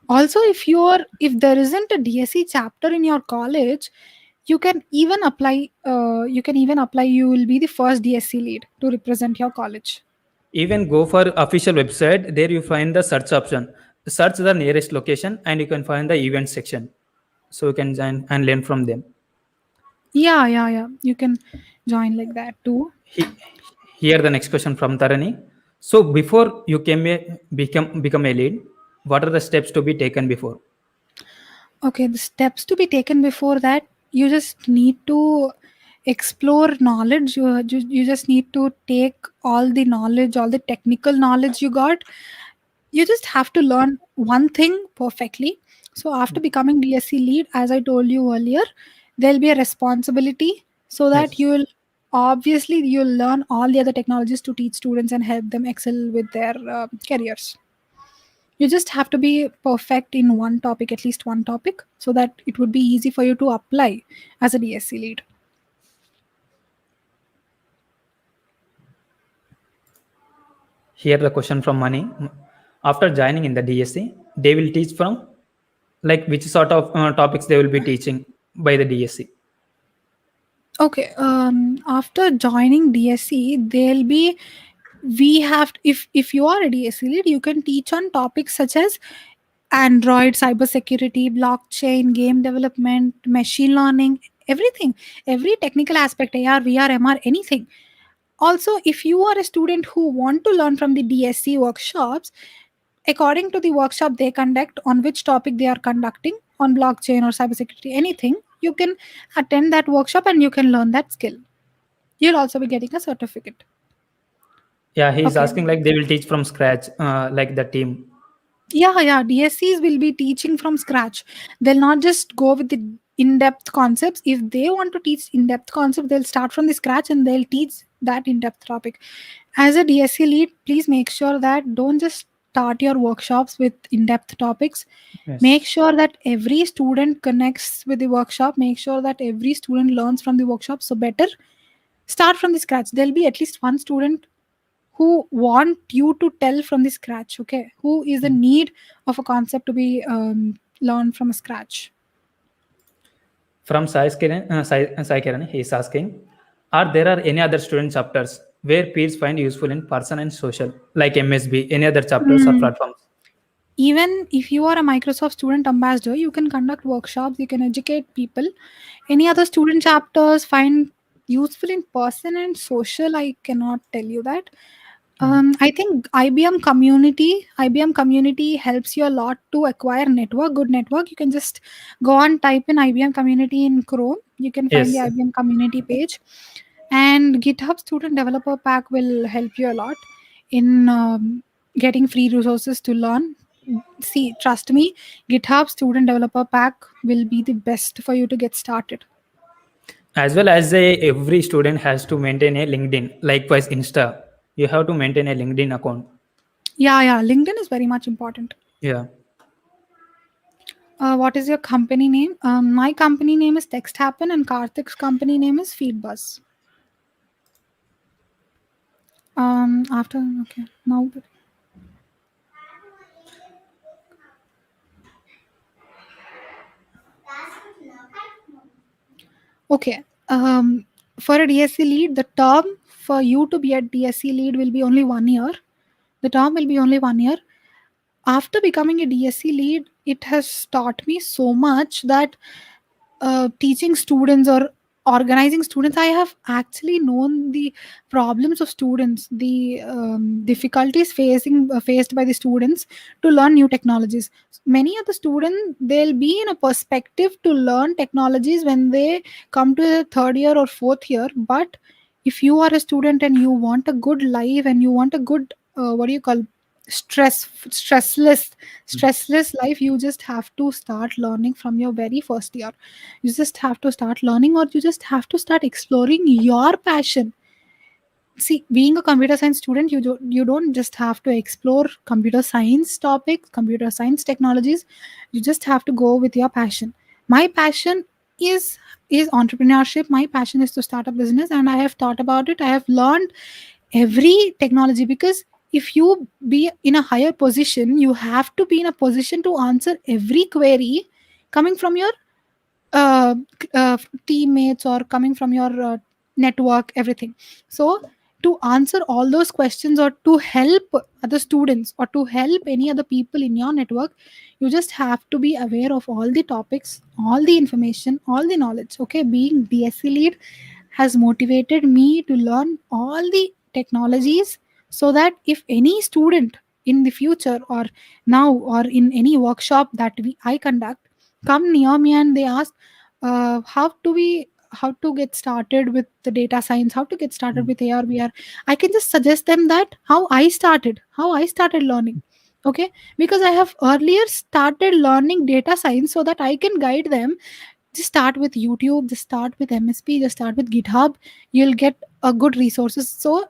Also, if there isn't a DSC chapter in your college, you can even apply. You will be the first DSC lead to represent your college. Even go for official website. There you find the search option. Search the nearest location and you can find the event section. So you can join and learn from them. Yeah, you can join like that too. He, Here the next question from Tarani. So before you become a lead, what are the steps to be taken before? Okay, the steps to be taken before that, you just need to explore knowledge. You just need to take all the knowledge, all the technical knowledge you got. You just have to learn one thing perfectly. So after becoming DSC lead, as I told you earlier, there'll be a responsibility, so that Yes. you'll learn all the other technologies to teach students and help them excel with their careers. You just have to be perfect in one topic, at least one topic, so that it would be easy for you to apply as a DSC lead. Here the question from Mani. After joining in the DSC, they will teach from like which sort of topics they will be teaching by the DSC. Okay, after joining DSC, there'll be we have if you are a DSC lead, you can teach on topics such as Android, cybersecurity, blockchain, game development, machine learning, everything, every technical aspect, AR, VR, MR, anything. Also, if you are a student who want to learn from the DSC workshops, according to the workshop they conduct, on which topic they are conducting, on blockchain or cybersecurity, anything, you can attend that workshop and you can learn that skill. You'll also be getting a certificate. Yeah, he is Okay. asking like they will teach from scratch, like the team. Yeah, DSCs will be teaching from scratch. They'll not just go with the in-depth concepts. If they want to teach in-depth concept, they'll start from the scratch and they'll teach that in-depth topic. As a DSC lead, please make sure that don't just start your workshops with in-depth topics. Make Yes. sure that every student connects with the workshop. Make sure that every student learns from the workshop. So better start from the scratch. There'll be at least one student who want you to tell from the scratch. Okay, who is the Mm. need of a concept to be learned from scratch. From Sai Kiran, he is asking, are any other student chapters where peers find useful in person and social, like MSB, any other chapters or Hmm. platforms? Even if you are a Microsoft student ambassador, you can conduct workshops, you can educate people. Any other student chapters find useful in person and social, I cannot tell you that. Mm. I think IBM community helps you a lot to acquire network, good network. You can just go and type in IBM community in Chrome. You can find the Yes. IBM community page, and GitHub Student Developer Pack will help you a lot in getting free resources to learn. See, trust me, GitHub Student Developer Pack will be the best for you to get started. As well as every student has to maintain a LinkedIn, likewise Insta. You have to maintain a LinkedIn account. Yeah, LinkedIn is very much important. Yeah. What is your company name? My company name is Text Happen, and Karthik's company name is Feedbuzz. After okay, now okay. For a DSC lead, the term for you to be a DSC lead will be only 1 year. The term will be only 1 year. After becoming a DSC lead, it has taught me so much that teaching students or organizing students, I have actually known the problems of students, the difficulties faced by the students to learn new technologies. Many of the students, they'll be in a perspective to learn technologies when they come to the third year or fourth year. But if you are a student and you want a good life and you want a good what do you call stressless stressless life, you just have to start learning from your very first year. You just have to start learning, or you just have to start exploring your passion. See, being a computer science student, you don't just have to explore computer science topics, computer science technologies. You just have to go with your passion. My passion is entrepreneurship. My passion is to start a business, and I have thought about it. I have learned every technology, because if you be in a higher position, you have to be in a position to answer every query coming from your uh, teammates, or coming from your network, everything. So to answer all those questions, or to help other students, or to help any other people in your network, you just have to be aware of all the topics, all the information, all the knowledge. Okay, being DSC lead has motivated me to learn all the technologies, so that if any student in the future, or now, or in any workshop that I conduct, come near me and they ask, how to get started with the data science, how to get started Mm. with AR/VR, I can just suggest them that how I started learning. Okay, because I have earlier started learning data science, so that I can guide them. Just start with YouTube, just start with MSP, just start with GitHub. You'll get a good resources. So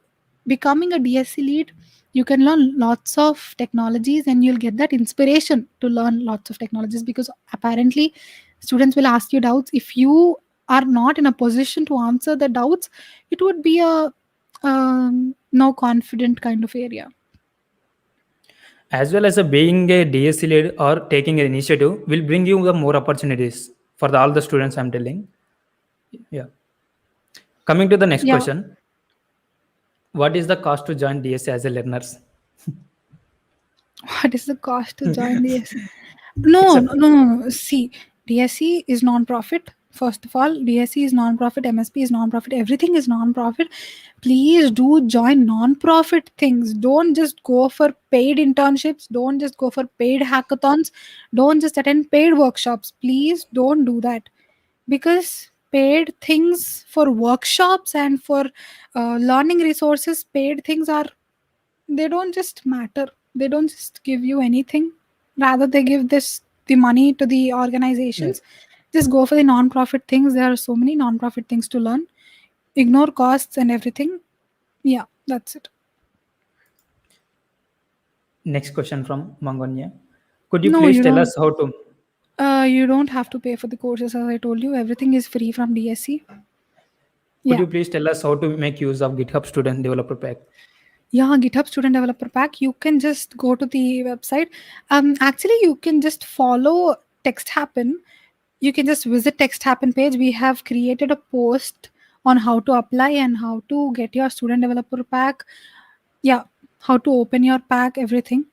becoming a DSC lead, you can learn lots of technologies, and you'll get that inspiration to learn lots of technologies, because apparently students will ask you doubts. If you are not in a position to answer the doubts, it would be a no confident kind of area. As well as being a DSC lead or taking an initiative will bring you the more opportunities for all the students, I'm telling. Yeah. Coming to the next Yeah. question, what is the cost to join DSC as a learners? What is the cost to join the DSC? It's No, a no, no, no, no. See, DSC is non-profit. First of all, DSC is non-profit, MSP is non-profit, everything is non-profit. Please do join non-profit things. Don't just go for paid internships. Don't just go for paid hackathons. Don't just attend paid workshops. Please don't do that, because paid things for workshops and for learning resources, paid things are, they don't just matter. They don't just give you anything. rather they give the money to the organizations. Yes. Just go for the non-profit things. There are so many non-profit things to learn. Ignore costs and everything. Yeah, that's it. Next question from Mangonya. Could you No, please you tell don't. us how to? You don't have to pay for the courses, as I told you. Everything is free from DSC. Could Yeah. you please tell us how to make use of GitHub Student Developer Pack? Yeah, GitHub Student Developer Pack. You can just go to the website. Actually, you can just follow Text Happen. You can just visit Text Happen page. We have created a post on how to apply and how to get your Student Developer Pack. Yeah, how to open your pack, everything.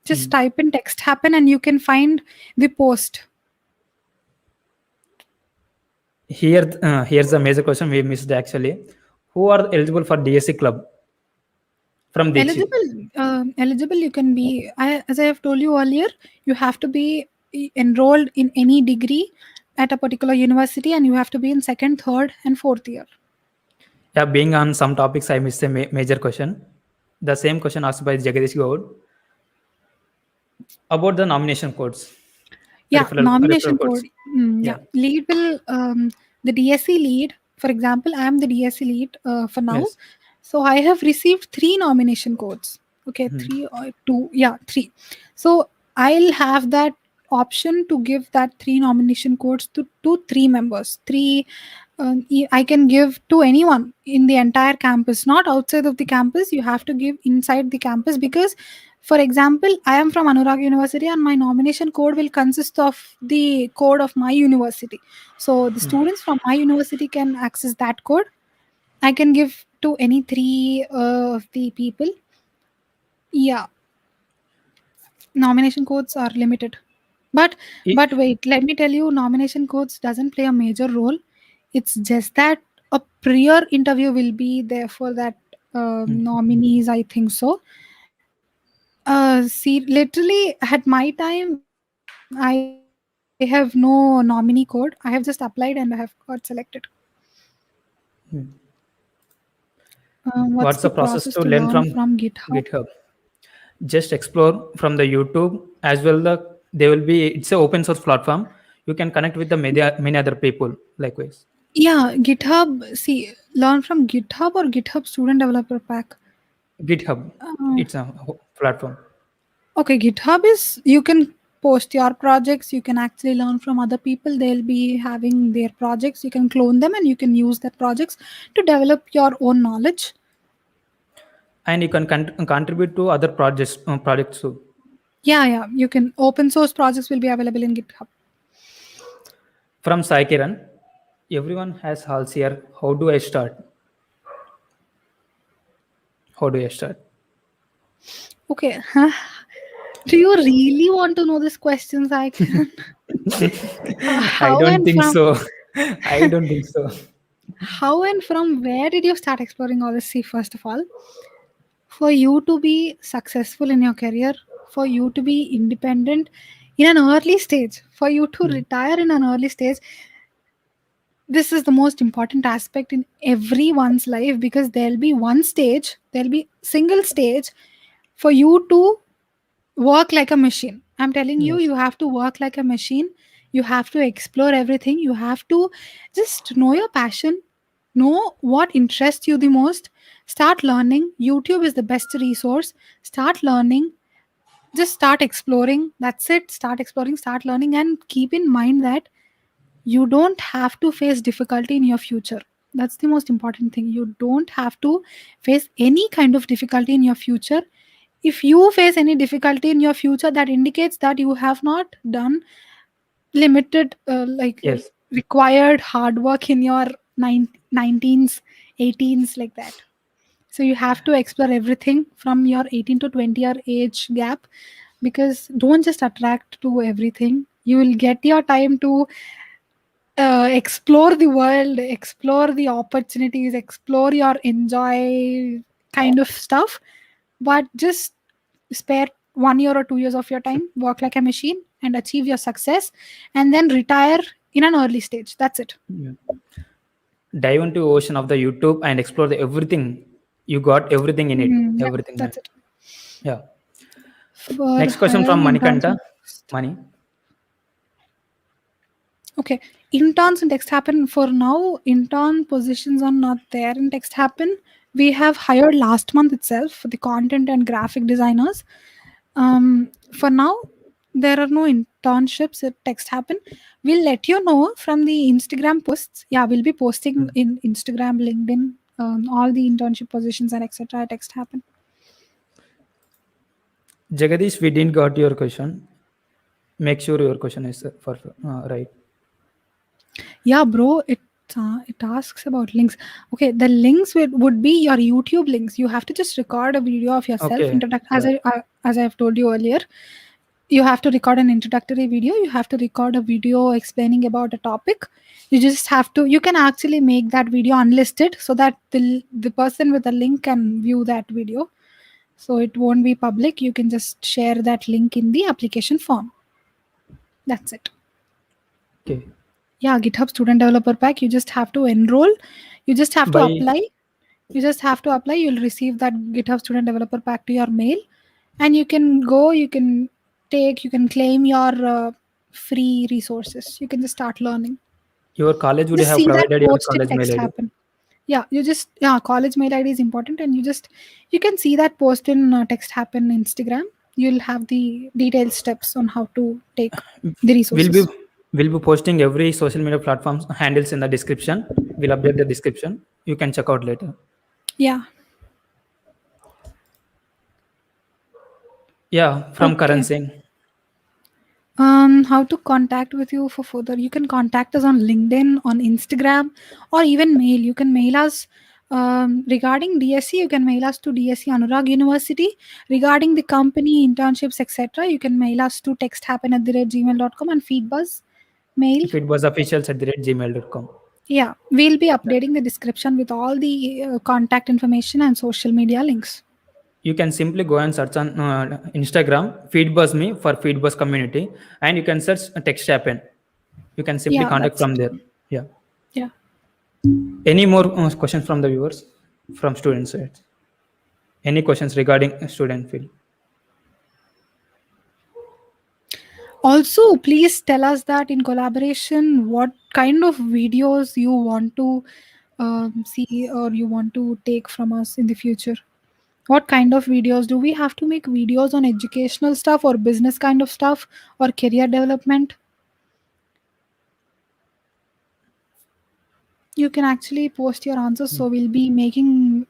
Just type in Text Happen and you can find the post. Here's the major question we missed actually. Who are eligible for DSC club from Dixit? Eligible you can be. As I have told you earlier, you have to be enrolled in any degree at a particular university, and you have to be in second, third, and fourth year. Yeah, being on some topics, I missed a major question. The same question asked by Jagadish Gaud about the nomination codes, Yeah, referral nomination codes. code. Yeah, Yeah. lead will the DSC lead. For example, I am the DSC lead for now. Yes. So I have received 3 nomination codes. Okay, 3 or 2. Yeah, 3. So I'll have that option to give that 3 nomination codes to 3 members. 3 I can give to anyone in the entire campus, not outside of the campus. You have to give inside the campus because, for example, I am from Anurag University and my nomination code will consist of the code of my university. So the students from my university can access that code. I can give to any 3 of the people. Yeah, nomination codes are limited. But I- but wait, let me tell you, nomination codes doesn't play a major role. It's just that a prior interview will be there for that nominees. I think so. See, literally at my time, I have no nominee code. I have just applied and I have got selected. What's the What's the process process to to learn learn from from GitHub? GitHub? Just explore from the YouTube as well. There will be, it's an open source platform. You can connect with the many other people likewise. Yeah, GitHub. See, learn from GitHub or GitHub Student Developer Pack. GitHub, Uh, it's a platform. okay, GitHub is you can post your projects. You can actually learn from other people. They'll be having their projects. You can clone them and you can use their projects to develop your own knowledge. And you can contribute to other projects too. Yeah. You can open source projects will be available in GitHub. From Sai Kiran, everyone has halls here. How do I start? How do I start? Okay. Do you really want to know these questions, I can? I How don't and think from so. I don't think so. how and from where did you start exploring all this? See, first of all, for you to be successful in your career, for you to be independent in an early stage, for you to retire in an early stage, this is the most important aspect in everyone's life because there'll be single stage for you to work like a machine. I'm telling you, Yes. you have to work like a machine. You have to explore everything. You have to just know your passion, know what interests you the most. Start learning. YouTube is the best resource. Start learning. Just start exploring. That's it. Start exploring, start learning, and keep in mind that you don't have to face difficulty in your future. That's the most important thing. You don't have to face any kind of difficulty in your future. If you face any difficulty in your future, that indicates that you have not done limited Yes. required hard work in your 19s 18s, like that. So you have to explore everything from your 18 to 20 year age gap, because don't just attract to everything. You will get your time to explore the world, explore the opportunities, explore your enjoy kind of stuff. But just spare 1 year or 2 years of your time, work like a machine, and achieve your success, and then retire in an early stage. That's it. Yeah. Dive into ocean of the YouTube and explore everything. You got everything in it. Yep, Everything in that's it. it. Yeah. For Next question from hiring in terms Manikanta. of money? Okay, interns in Text Happen for now. Intern positions are not there in Text Happen. We have hired last month itself for the content and graphic designers. For now, there are no internships at Text Happen. We'll let you know from the Instagram posts. Yeah, we'll be posting in Instagram, LinkedIn, all the internship positions and etc. at Text Happen. Jagadish, we didn't got your question. Make sure your question is for right. Yeah, bro. It asks about links. Okay, the links would be your YouTube links. You have to just record a video of yourself. Okay. As I have told you earlier, you have to record an introductory video. You have to record a video explaining about a topic. You just have to. You can actually make that video unlisted so that the person with the link can view that video. So it won't be public. You can just share that link in the application form. That's it. Okay. Yeah, GitHub Student Developer Pack. You just have to enroll. You just have to By apply. You'll receive that GitHub Student Developer Pack to your mail, and you can go. You can claim your free resources. You can just start learning. your college would Just have see that provided your post in college mail Text ID. Happen. Yeah, college mail ID is important, and you can see that post in Text Happen Instagram. You'll have the detailed steps on how to take the resources. We'll be posting every social media platforms handles in the description. We'll update the description. You can check out later. Yeah. Yeah, from Okay. Karan Singh. How to contact with you for further? You can contact us on LinkedIn, on Instagram, or even mail. You can mail us regarding DSC. You can mail us to DSC Anurag University. Regarding the company internships, etc., you can mail us to texthappen@gmail.com and Feedbuzz mail. If it was officials@gmail.com. Yeah, we'll be updating the description with all the contact information and social media links. You can simply go and search on Instagram, Feedbuzz me for Feedbuzz community, and you can search Text Happen. You can simply Yeah, contact that's from it. there. Yeah. Yeah. Any more questions from the viewers, from students side? Any questions regarding student field? Also, please tell us that in collaboration, what kind of videos you want to see or you want to take from us in the future. What kind of videos? Do we have to make videos on educational stuff or business kind of stuff or career development? You can actually post your answers. So we'll be making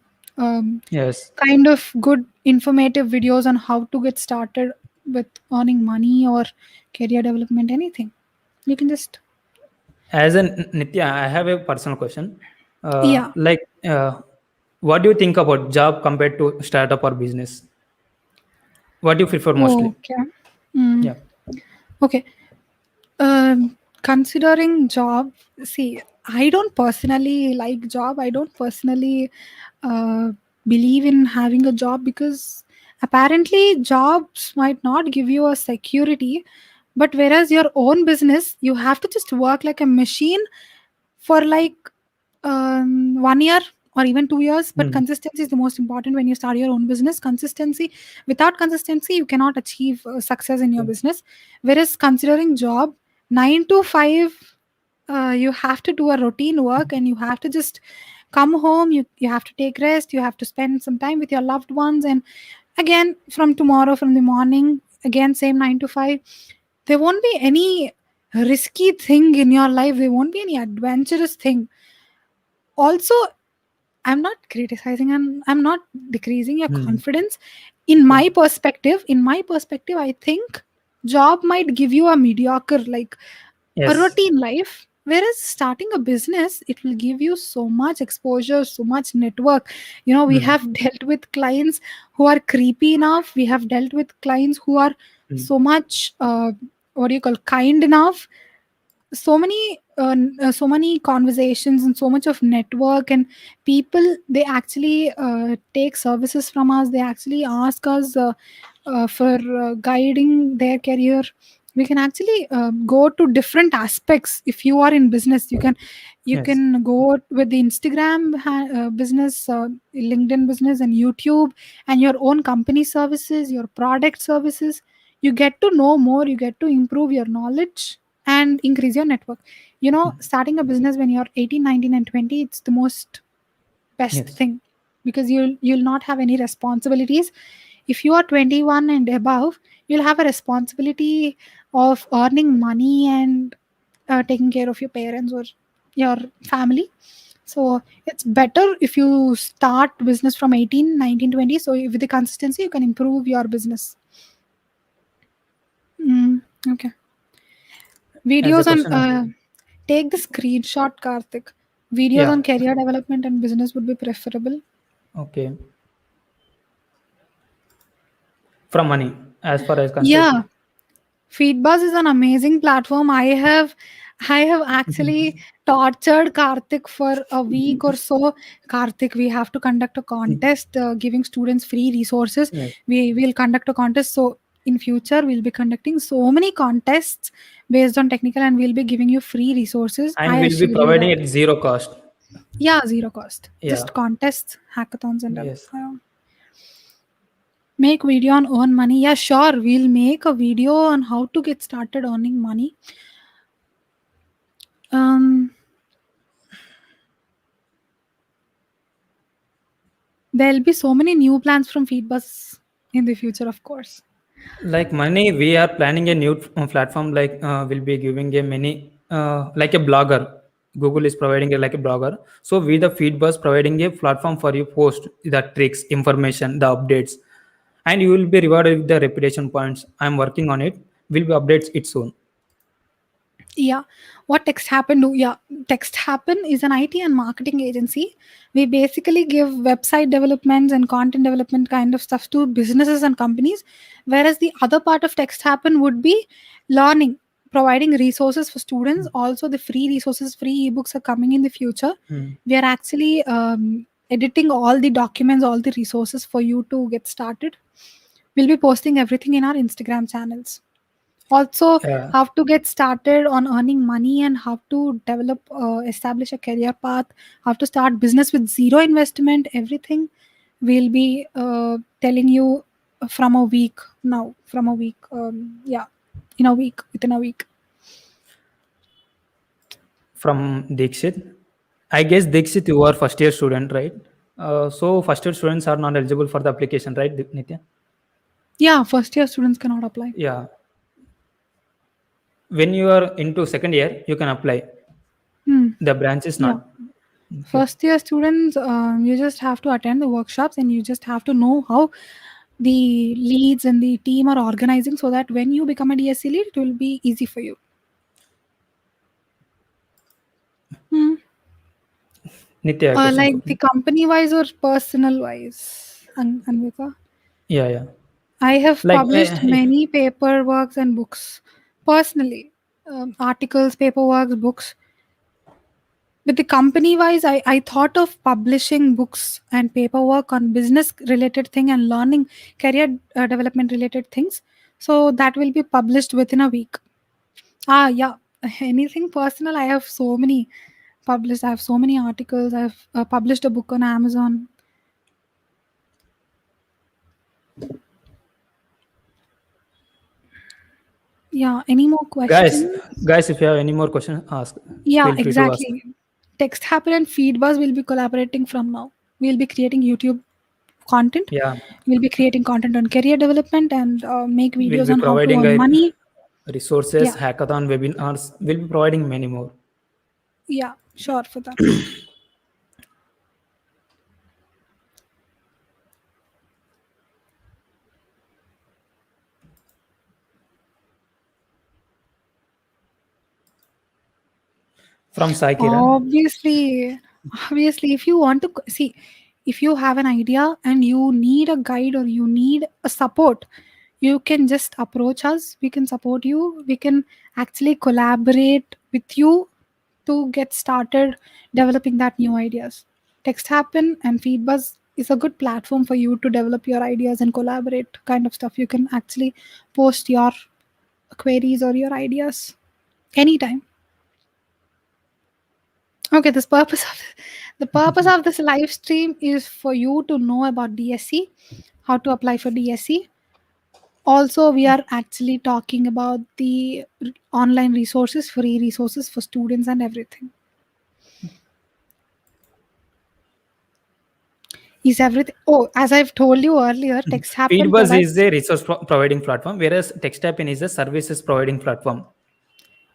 Yes. kind of good informative videos on how to get started with earning money or career development, anything. You can just As an Nithya, I have a personal question. Yeah. What do you think about job compared to startup or business? What do you prefer mostly? Okay. Mm. Yeah. Okay. Considering job, see, I don't personally like job. I don't personally believe in having a job because apparently jobs might not give you a security, but whereas your own business, you have to just work like a machine for like 1 year or even 2 years. But consistency is the most important when you start your own business. Without consistency, you cannot achieve success in your business. Whereas considering job, 9 to 5, you have to do a routine work and you have to just come home. You have to take rest. You have to spend some time with your loved ones, and again from tomorrow, from the morning, again same 9 to 5. There won't be any risky thing in your life. There won't be any adventurous thing. Also, I'm not criticizing and I'm not decreasing your confidence. In my perspective, I think job might give you a mediocre, like a routine life. Whereas starting a business, it will give you so much exposure, so much network. We have dealt with clients who are creepy enough. We have dealt with clients who are so much, kind enough. So many conversations and so much of network, and people, they actually take services from us. They actually ask us for guiding their career. We can actually go to different aspects. If you are in business, you can go with the Instagram business, LinkedIn business, and YouTube, and your own company services, your product services. You get to know more, you get to improve your knowledge and increase your network. Starting a business when you're 18, 19, and 20, it's the most best Yes. thing, because you'll not have any responsibilities. If you are 21 and above, you'll have a responsibility of earning money and taking care of your parents or your family. So it's better if you start business from 18, 19, 20. So with the consistency, you can improve your business. Okay. As a Videos on question, take the screenshot, Karthik. Videos yeah. on career development and business would be preferable. Okay. From money, as far as concerned. Yeah, Feedbuzz is an amazing platform. I have actually tortured Karthik for a week or so. Karthik, we have to conduct a contest giving students free resources. Yes. We will conduct a contest. So in future, we'll be conducting so many contests based on technical, and we'll be giving you free resources. And I we'll be assure you providing that. at zero cost. Yeah, zero cost. Yeah. Just contests, hackathons, and all. Yes. Make video on earn money. Yeah, sure. We'll make a video on how to get started earning money. There'll be so many new plans from Feedbuzz in the future, of course. Like money, we are planning a new platform. Like we'll be giving a many like a blogger. Google is providing a like a blogger. So we the Feedbuzz providing a platform for you post the tricks, information, the updates, and you will be rewarded with the reputation points. I'm working on it. Will be updates it soon. Yeah. What Text Happen do? Yeah. Text Happen is an IT and marketing agency. We basically give website developments and content development kind of stuff to businesses and companies. Whereas the other part of Text Happen would be learning, providing resources for students. Also, the free resources, free ebooks are coming in the future. We are actually editing all the documents, all the resources for you to get started. We'll be posting everything in our Instagram channels. Also, Yeah. how to get started on earning money and how to develop, establish a career path, how to start business with zero investment, everything we'll be telling you from a week now. From a week, yeah, in a week, within a week. From Dixit. I guess Dixit, you are first year student, right? So first year students are not eligible for the application, right, Nithya? Yeah, first year students cannot apply. Yeah. When you are into second year, you can apply. Hmm. The branch is Yeah. not. Okay. First year students, you just have to attend the workshops and you just have to know how the leads and the team are organizing, so that when you become a DSC lead, it will be easy for you. Hmm. Nithya, question for Like the me. company wise or personal wise, Anvika? Yeah, yeah. I have Like, published many paperworks and books personally, articles, paperworks, books. With the company wise, I thought of publishing books and paperwork on business related thing and learning career development related things. So that will be published within a week. Yeah. Anything personal, I have so many published. I have so many articles. I've published a book on Amazon. Yeah. Any more guys, questions? guys, if you have any more questions, ask. Yeah, Feel free to ask. exactly. Text Happen and Feedbuzz will be collaborating from now. We'll be creating YouTube content. Yeah, We'll be creating content on career development and make we'll videos be on how to providing earn money. resources, Yeah, hackathon, webinars. We'll be providing many more. yeah, sure for that. From Sai Kiran. Obviously, if you want to see, if you have an idea and you need a guide or you need a support, you can just approach us. We can support you. We can actually collaborate with you to get started developing that new ideas. Text Happen and Feedbuzz is a good platform for you to develop your ideas and collaborate kind of stuff. You can actually post your queries or your ideas anytime. Okay, the purpose of this live stream is for you to know about DSC, how to apply for DSC. Also, we are actually talking about the online resources, free resources for students and everything. Is everything? Oh, as I've told you earlier, Text Happen Feedbuzz is provides. a resource providing platform, whereas TextAppin is a services providing platform.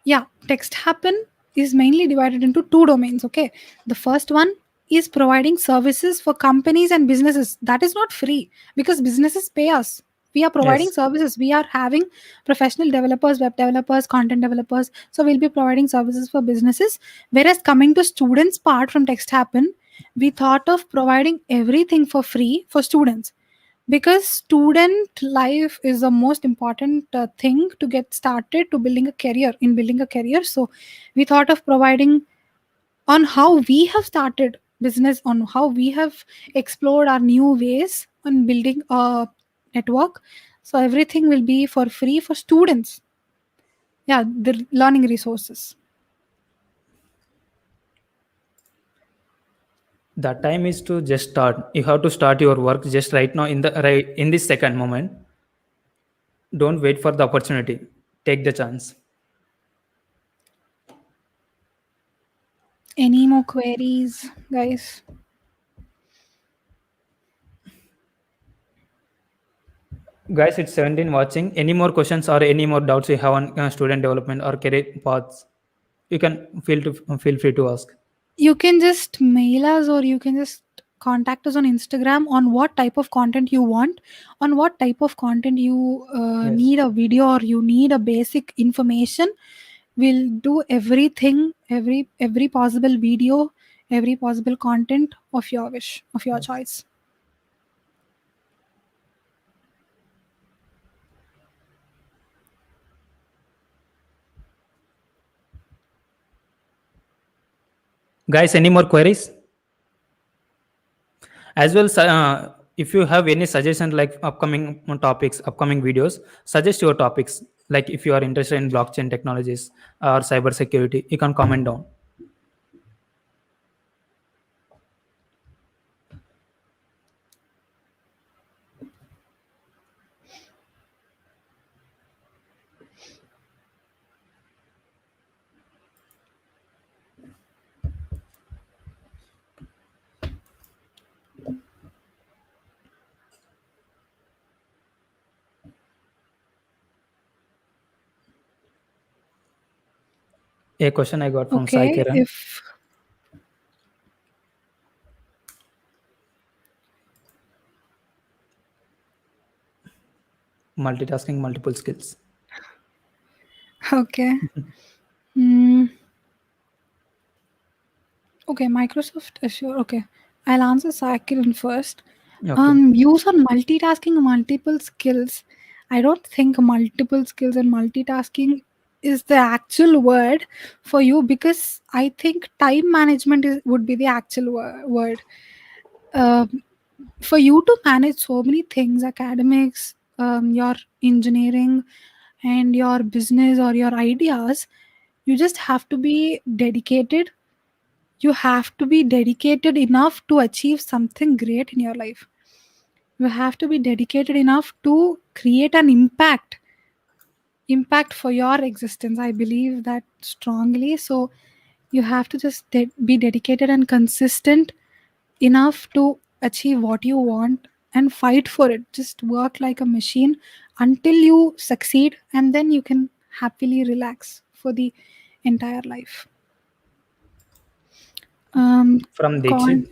Yeah, Text Happen is mainly divided into two domains. Okay, the first one is providing services for companies and businesses. That is not free because businesses pay us. We are providing Yes. services. We are having professional developers, web developers, content developers. So we'll be providing services for businesses. Whereas coming to students part from Text Happen, we thought of providing everything for free for students because student life is the most important thing to get started to building a career in building a career. So we thought of providing on how we have started business, on how we have explored our new ways on building a network. So everything will be for free for students. Yeah, the learning resources. The time is to just start. You have to start your work just right now in the right in this second moment. Don't wait for the opportunity. Take the chance. Any more queries, guys? Guys, it's 17 watching. Any more questions or any more doubts you have on student development or career paths? You can feel free to ask. You can just mail us or you can just contact us on Instagram on what type of content you want, on what type of content you Yes. need a video or you need a basic information. We'll do everything, every possible video, every possible content of your wish, of your Yes. choice. Guys, any more queries? As well, if you have any suggestion like upcoming topics, upcoming videos, suggest your topics. Like if you are interested in blockchain technologies or cyber security, you can comment down. A question I got from Sai Okay, Kiran. if Multitasking, multiple skills. okay. Mm, okay, Microsoft Azure. Okay, I'll answer Sakiran first. Okay. Views on multitasking, multiple skills. I don't think multiple skills and multitasking is the actual word for you because I think time management would be the actual word. Um, for you to manage so many things, academics, your engineering, and your business or your ideas, you just have to be dedicated. You have to be dedicated enough to achieve something great in your life. You have to be dedicated enough to create an impact for your existence. I believe that strongly. So you have to just be dedicated and consistent enough to achieve what you want and fight for it. Just work like a machine until you succeed, and then you can happily relax for the entire life. um From con-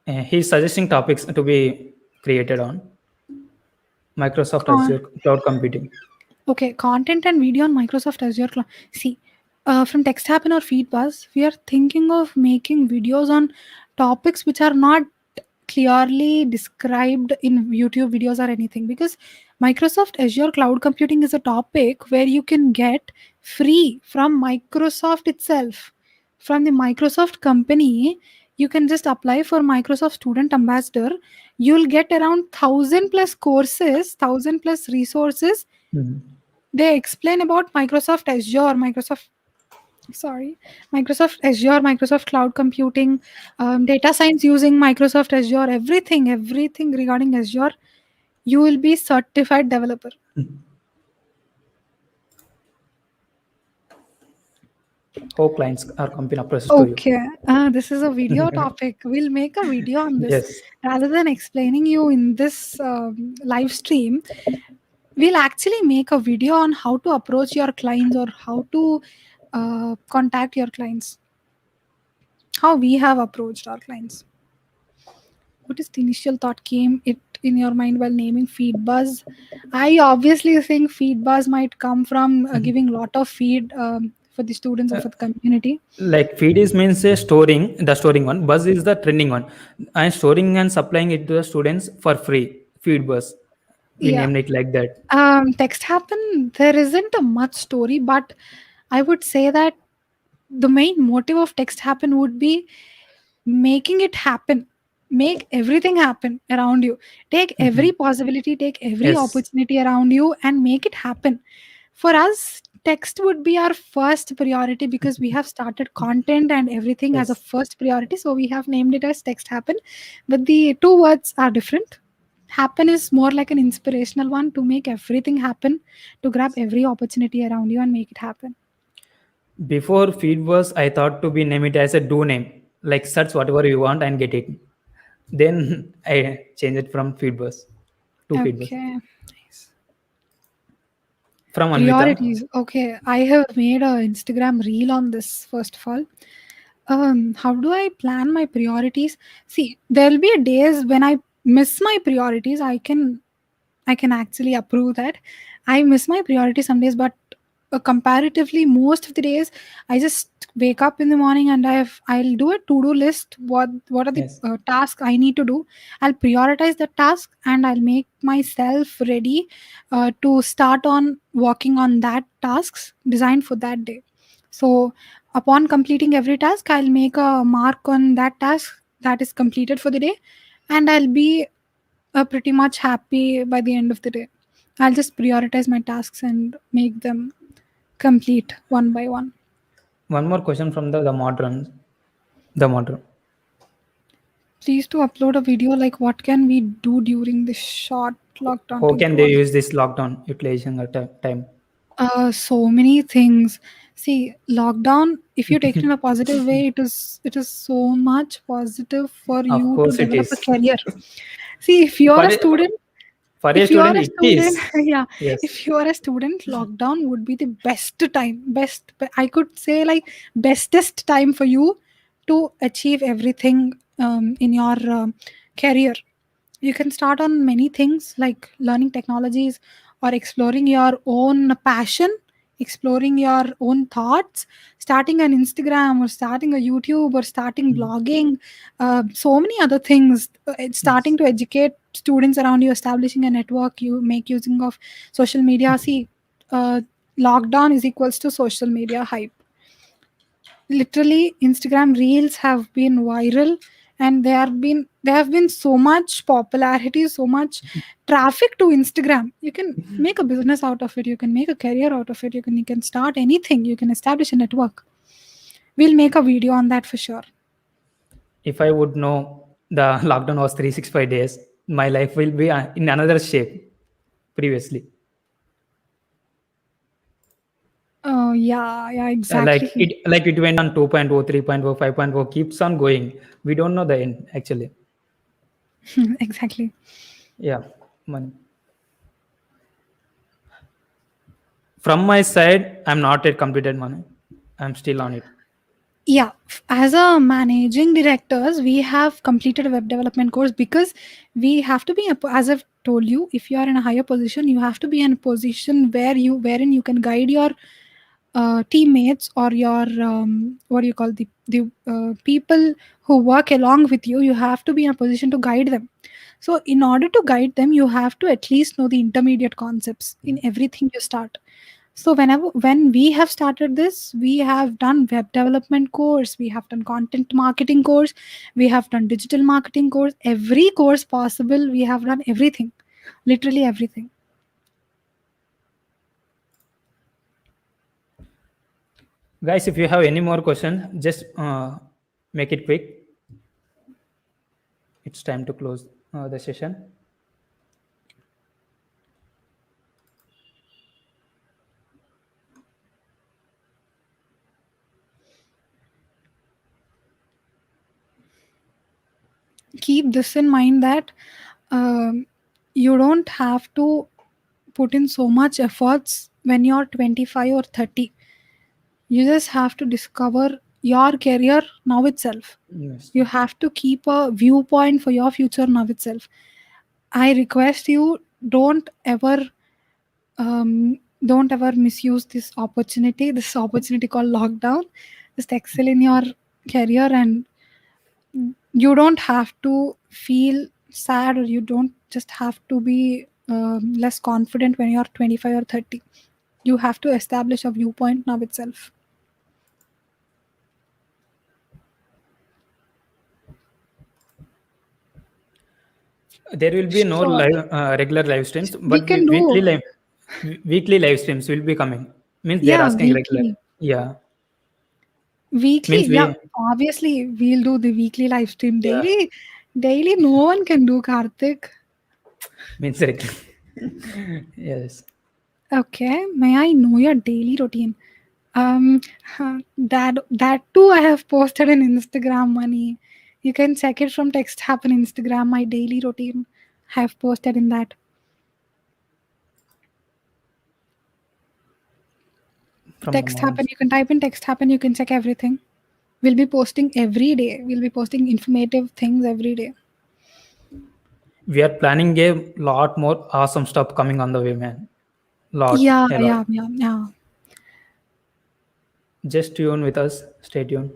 Dixit, he's suggesting topics to be created on Microsoft con- Azure cloud computing. Okay, content and video on Microsoft Azure Cloud. See, from TextHappen or Feedbuzz, we are thinking of making videos on topics which are not clearly described in YouTube videos or anything, because Microsoft Azure Cloud Computing is a topic where you can get free from Microsoft itself. From the Microsoft company, you can just apply for Microsoft Student Ambassador. You'll get around 1,000 plus courses, 1,000 plus resources. Mhm. They explain about Microsoft Azure, Microsoft Azure, Microsoft Cloud Computing, data science using Microsoft Azure, everything regarding Azure. you will be certified developer. How clients or company approaches to you. Okay, this is a video topic. We'll make a video on this Yes. rather than explaining you in this live stream. We'll actually make a video on how to approach your clients or how to contact your clients, how we have approached our clients. What is the initial thought came it in your mind while naming Feedbuzz? I obviously think Feedbuzz might come from giving lot of feed for the students or for the community. Like feed is means storing, the storing one. Buzz is the trending one. And storing and supplying it to the students for free. Feed buzz. We Yeah. named it like that. Text happen, there isn't a much story, but I would say that the main motive of text happen would be making it happen, make everything happen around you, take every possibility, take every Yes. opportunity around you and make it happen. For us, text would be our first priority because we have started content and everything as a Yes. first priority, so we have named it as text happen, but the two words are different. Happen is more like an inspirational one to make everything happen, to grab every opportunity around you and make it happen. Before feed buzz, I thought to be name it as a do name. Like search whatever you want and get it. Then I changed it from feed buzz to feed buzz. Okay. From Anvita. Priorities. Okay, I have made a Instagram reel on this first of all. How do I plan my priorities? See, there'll be days when I miss my priorities. I can actually approve that. I miss my priorities some days, but comparatively, most of the days, I just wake up in the morning and I'll do a to-do list. What are the Yes. tasks I need to do? I'll prioritize the task and I'll make myself ready to start on working on that tasks designed for that day. So upon completing every task, I'll make a mark on that task that is completed for the day, and I'll be pretty much happy by the end of the day. I'll just prioritize my tasks and make them complete one by one. One more question from the modern. The modern. Please to upload a video like what can we do during this short lockdown How to can improve they our use this lockdown utilization at time? so many things. See, lockdown, if you take it in a positive way, it is so much positive for Of you to course it develop a is. career. See, if you're For a a, student, for a if you are student, a it student, is. yeah, Yes. if you are a student, lockdown would be the best time, I could say like bestest time for you to achieve everything in your career. You can start on many things like learning technologies or exploring your own passion, exploring your own thoughts, starting an Instagram or starting a YouTube or starting blogging, so many other things. It's starting Yes. to educate students around you, establishing a network, you make using of social media. See, uh, lockdown is equals to social media hype. Literally, Instagram reels have been viral, and there have been so much popularity, so much traffic to Instagram. You can make a business out of it, you can make a career out of it, you can start anything, you can establish a network. We'll make a video on that for sure. If I would know the lockdown was 365 days, my life will be in another shape previously. Oh yeah, Like exactly. it went on 2.0, 3.0, 5.0, keeps on going. We don't know the end actually. Exactly. Yeah. Man. From my side, I'm not yet completed money. I'm still on it. Yeah, as a managing directors, we have completed a web development course because we have to be as I've told you, if you are in a higher position, you have to be in a position wherein you can guide your teammates or your what do you call the people who work along with you. You have to be in a position to guide them. So in order to guide them, you have to at least know the intermediate concepts in everything you start. So when we have started this, we have done web development course, we have done content marketing course, we have done digital marketing course, every course possible, we have done everything, literally everything. Guys, if you have any more question, just make it quick. It's time to close the session. keep this in mind that um, you don't have to put in so much efforts when you're 25 or 30. You just have to discover your career now itself. Yes. You have to keep a viewpoint for your future now itself. I request you, don't ever misuse this opportunity called lockdown. Just excel in your career, and you don't have to feel sad, or you don't just have to be less confident when you're 25 or 30. You have to establish a viewpoint now itself. There will be no Sure, live regular live streams, we but can do. weekly live streams will be coming. Means they're Yeah, asking regular. weekly. Yeah. Weekly, Means yeah. we Obviously, we'll do the weekly live stream. yeah. Daily, no one can do, Karthik. Means regular. Yes. Okay, may I know your daily routine? Um, that too I have posted in Instagram, money. You can check it from Text Happen Instagram. My daily routine I have posted in that. From the Text Happen. mornings. You can type in Text Happen. You can check everything. We'll be posting every day. We'll be posting informative things every day. We are planning a lot more awesome stuff coming on the way, man. Yeah, A lot. yeah, yeah, yeah. Just tune with us. Stay tuned.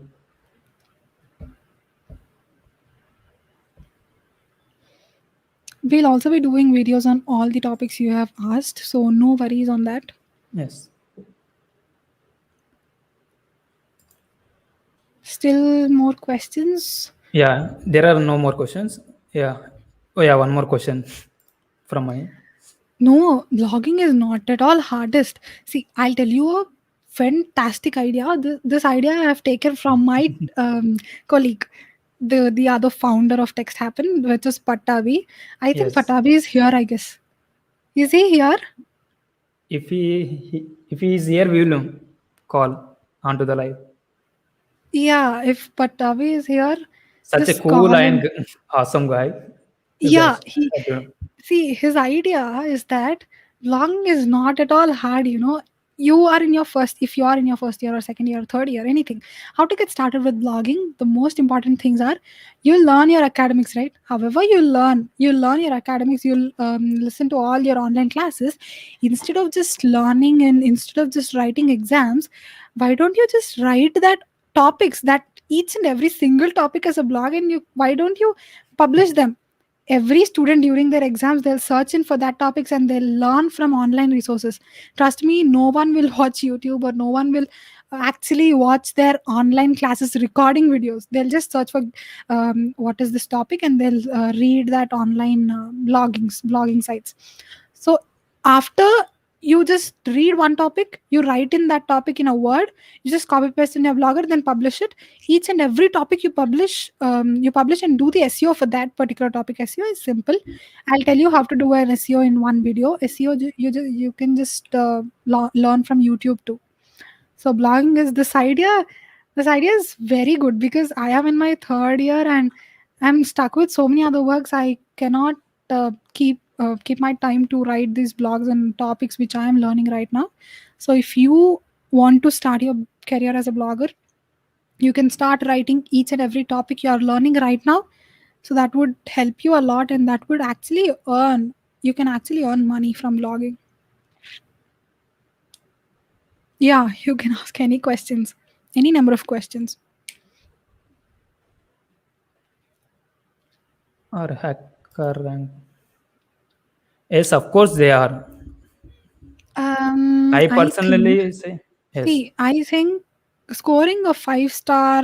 We'll also be doing videos on all the topics you have asked, so no worries on that. Yes. Still more questions? Yeah. There are no more questions. Yeah. Oh yeah, one more question from my. No, blogging is not at all hardest. See, I'll tell you a fantastic idea. This idea I have taken from my colleague, the other founder of Text Happen, which is Patavi. I think Yes. Patavi is here, I guess. Is he here? If he is here, we will call onto the live. Yeah, if Patavi is here, Such a just call cool and him. awesome guy. The Yeah, best. he I don't know. see, his idea is that blogging is not at all hard. You are in your first, if you are in your first year or second year or third year, anything. How to get started with blogging? The most important things are you learn your academics, right? However, you learn your academics. You'll listen to all your online classes instead of just learning and instead of just writing exams. Why don't you just write that topics that each and every single topic as a blog, and why don't you publish them? Every student during their exams, they'll search in for that topics and they'll learn from online resources. Trust me, no one will watch YouTube, or no one will actually watch their online classes recording videos. They'll just search for what is this topic, and they'll read that online blogging sites. So after you just read one topic, you write in that topic in a word, you just copy paste in your blogger, then publish it. Each and every topic you publish and do the SEO for that particular topic. SEO is simple. I'll tell you how to do an SEO in one video. SEO, you can just learn from YouTube too. So blogging is this idea is very good, because I am in my third year and I'm stuck with so many other works. I cannot keep my time to write these blogs and topics which I am learning right now. So if you want to start your career as a blogger, you can start writing each and every topic you are learning right now. So that would help you a lot, and that would actually earn you can actually earn money from blogging. Yeah, you can ask any questions, any number of questions. Or hacker rank. Yes, of course they are. I I think, personally say yes. see, I think scoring a five star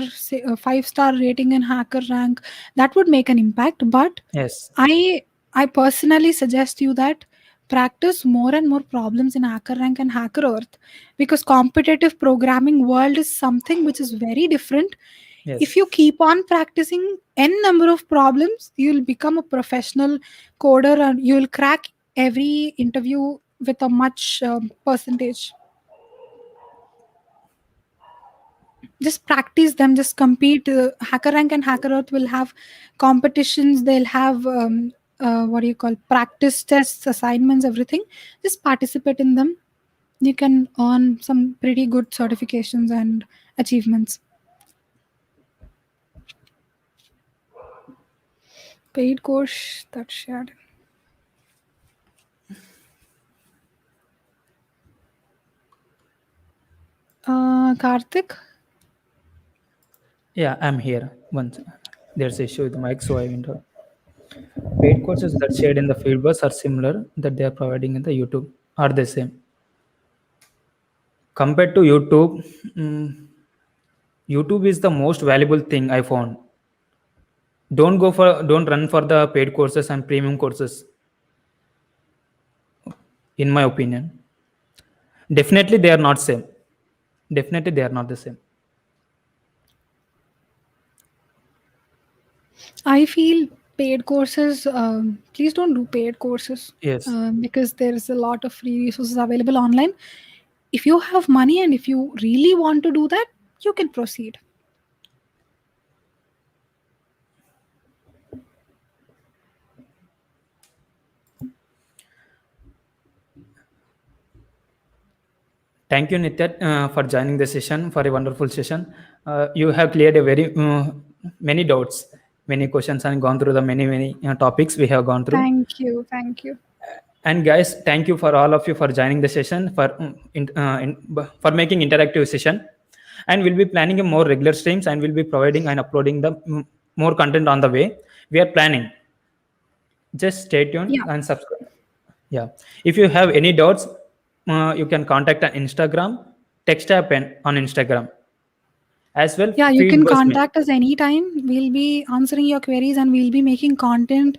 rating in hacker rank, that would make an impact. But Yes. I I personally suggest you that practice more and more problems in hacker rank and hacker earth, because competitive programming world is something which is very different. If Yes. you keep on practicing n number of problems, you'll become a professional coder and you'll crack every interview with a much percentage. just practice them, just compete. Hacker Rank and Hacker Earth will have competitions, they'll have what do you call, practice tests, assignments, everything. Just participate in them. You can earn some pretty good certifications and achievements. Paid course that's shared. Karthik. Yeah, I'm here. Once there's issue with the mic, so I went out. Paid courses that shared in the Feedbuzz are similar that they are providing in the YouTube are the same. Compared to YouTube, YouTube is the most valuable thing I found. Don't run for the paid courses and premium courses. In my opinion, definitely they are not same. Definitely they are not the same. I feel paid courses, please don't do paid courses, Yes. because there is a lot of free resources available online. If you have money and if you really want to do that, you can proceed. Thank you, Nithya, for joining the session, for a wonderful session. You have cleared a very many doubts, many questions, and gone through the many topics we have gone through. Thank you. Thank you. And guys, thank you for all of you for joining the session, for making interactive session. And we'll be planning a more regular streams, and we'll be providing and uploading the more content on the way. We are planning. Just stay tuned Yeah. and subscribe. Yeah. If you have any doubts, you can contact on Instagram, text app on Instagram. As well, Yeah, you can Feedbuzz me. contact us anytime. We'll be answering your queries and we'll be making content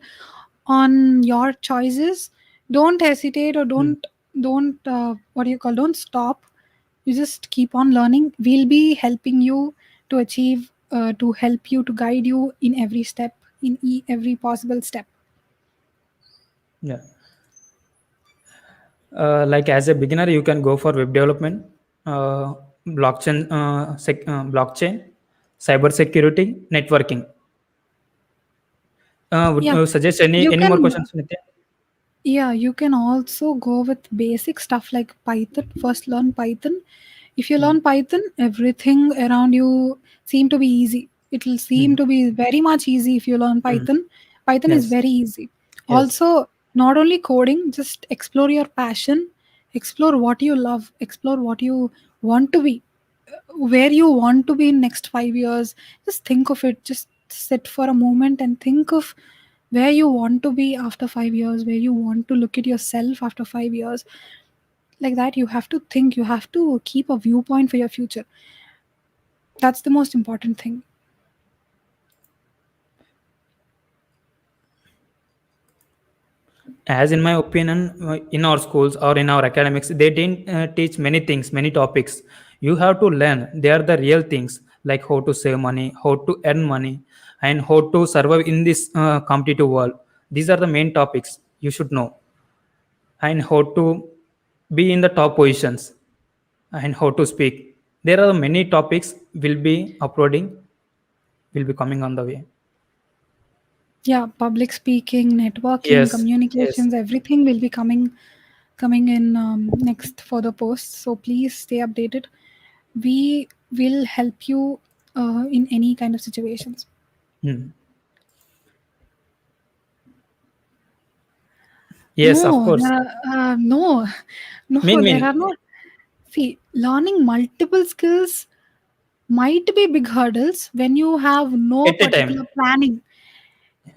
on your choices. Don't hesitate or don't what do you call, don't stop. You just keep on learning. We'll be helping you to achieve, to help you, to guide you in every step, in every possible step. Yeah. Like as a beginner, you can go for web development, blockchain, cyber security, networking. Would Yeah, you suggest you any more can. questions, Nithya? Yeah, you can also go with basic stuff like Python. First, learn Python. If you learn Python, everything around you seem to be easy. It will seem Mm. to be very much easy if you learn Mm. Python. Python is Yes. very easy. Yes. Also, not only coding, just explore your passion, explore what you love, explore what you want to be, where you want to be in next 5 years. Just think of it. Just sit for a moment and think of where you want to be after 5 years, where you want to look at yourself after 5 years. Like that, you have to think, you have to keep a viewpoint for your future. That's the most important thing. As in my opinion, in our schools or in our academics, they didn't teach many things, many topics. You have to learn. They are the real things, like how to save money, how to earn money, and how to survive in this competitive world. These are the main topics you should know, and how to be in the top positions, and how to speak. There are many topics will be uploading, will be coming on the way. Yeah, public speaking, networking, Yes, yes. communications, everything will be coming in next further posts. So please stay updated. We will help you in any kind of situations. Hmm. Yes, of No, course. no, no, there Mean are no. See, learning multiple skills might be big hurdles when you have no at a particular time. planning.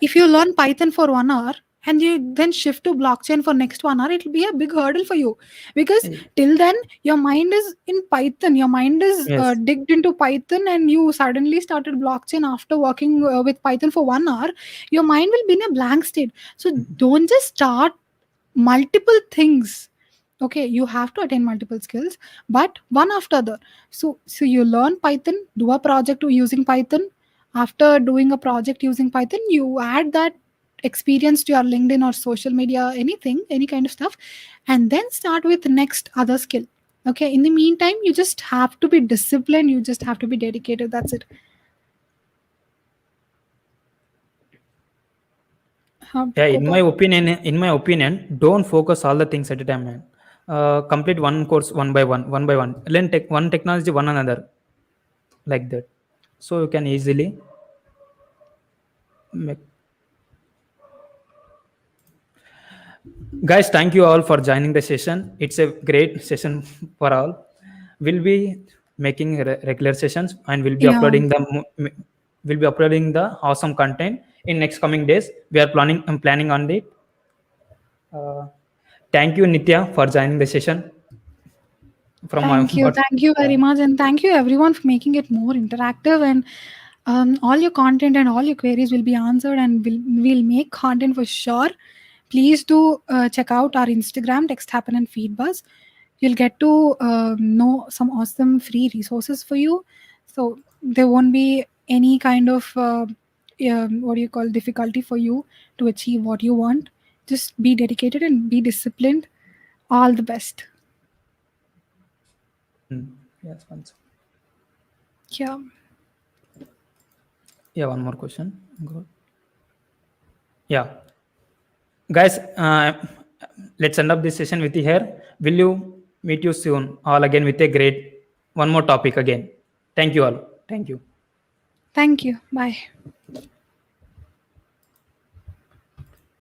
If you learn Python for 1 hour and you then shift to blockchain for next 1 hour, it will be a big hurdle for you, because till then your mind is in Python, your mind is Yes. digged into Python, and you suddenly started blockchain after working with Python for 1 hour. Your mind will be in a blank state. So don't just start multiple things. Okay, you have to attain multiple skills, but one after other. So you learn Python, do a project using Python. After doing a project using Python, you add that experience to your LinkedIn or social media, anything, any kind of stuff, and then start with next other skill. Okay, in the meantime, you just have to be disciplined, you just have to be dedicated. That's it. Yeah, Go in my opinion, don't focus all the things at a time, man. Complete one course one by one. Learn one technology, one another, like that. So you can easily make. Guys, thank you all for joining the session. It's a great session for all. We'll be making regular sessions and Yeah. we'll be uploading the awesome content in next coming days. We are planning on it. Uh, Thank you, Nithya, for joining the session. From my Thank you very much, and thank you everyone for making it more interactive. And all your content and all your queries will be answered, and we'll make content for sure. Please do check out our Instagram, Text Happen and Feedbuzz. You'll get to know some awesome free resources for you. So there won't be any kind of what do you call difficulty for you to achieve what you want. Just be dedicated and be disciplined. All the best. yes, once. Yeah. Yeah, one more question. Go. Yeah, guys, let's end up this session with you here. Will you meet you soon? All again with a great one more topic again. Thank you all. Thank you. Thank you. Bye.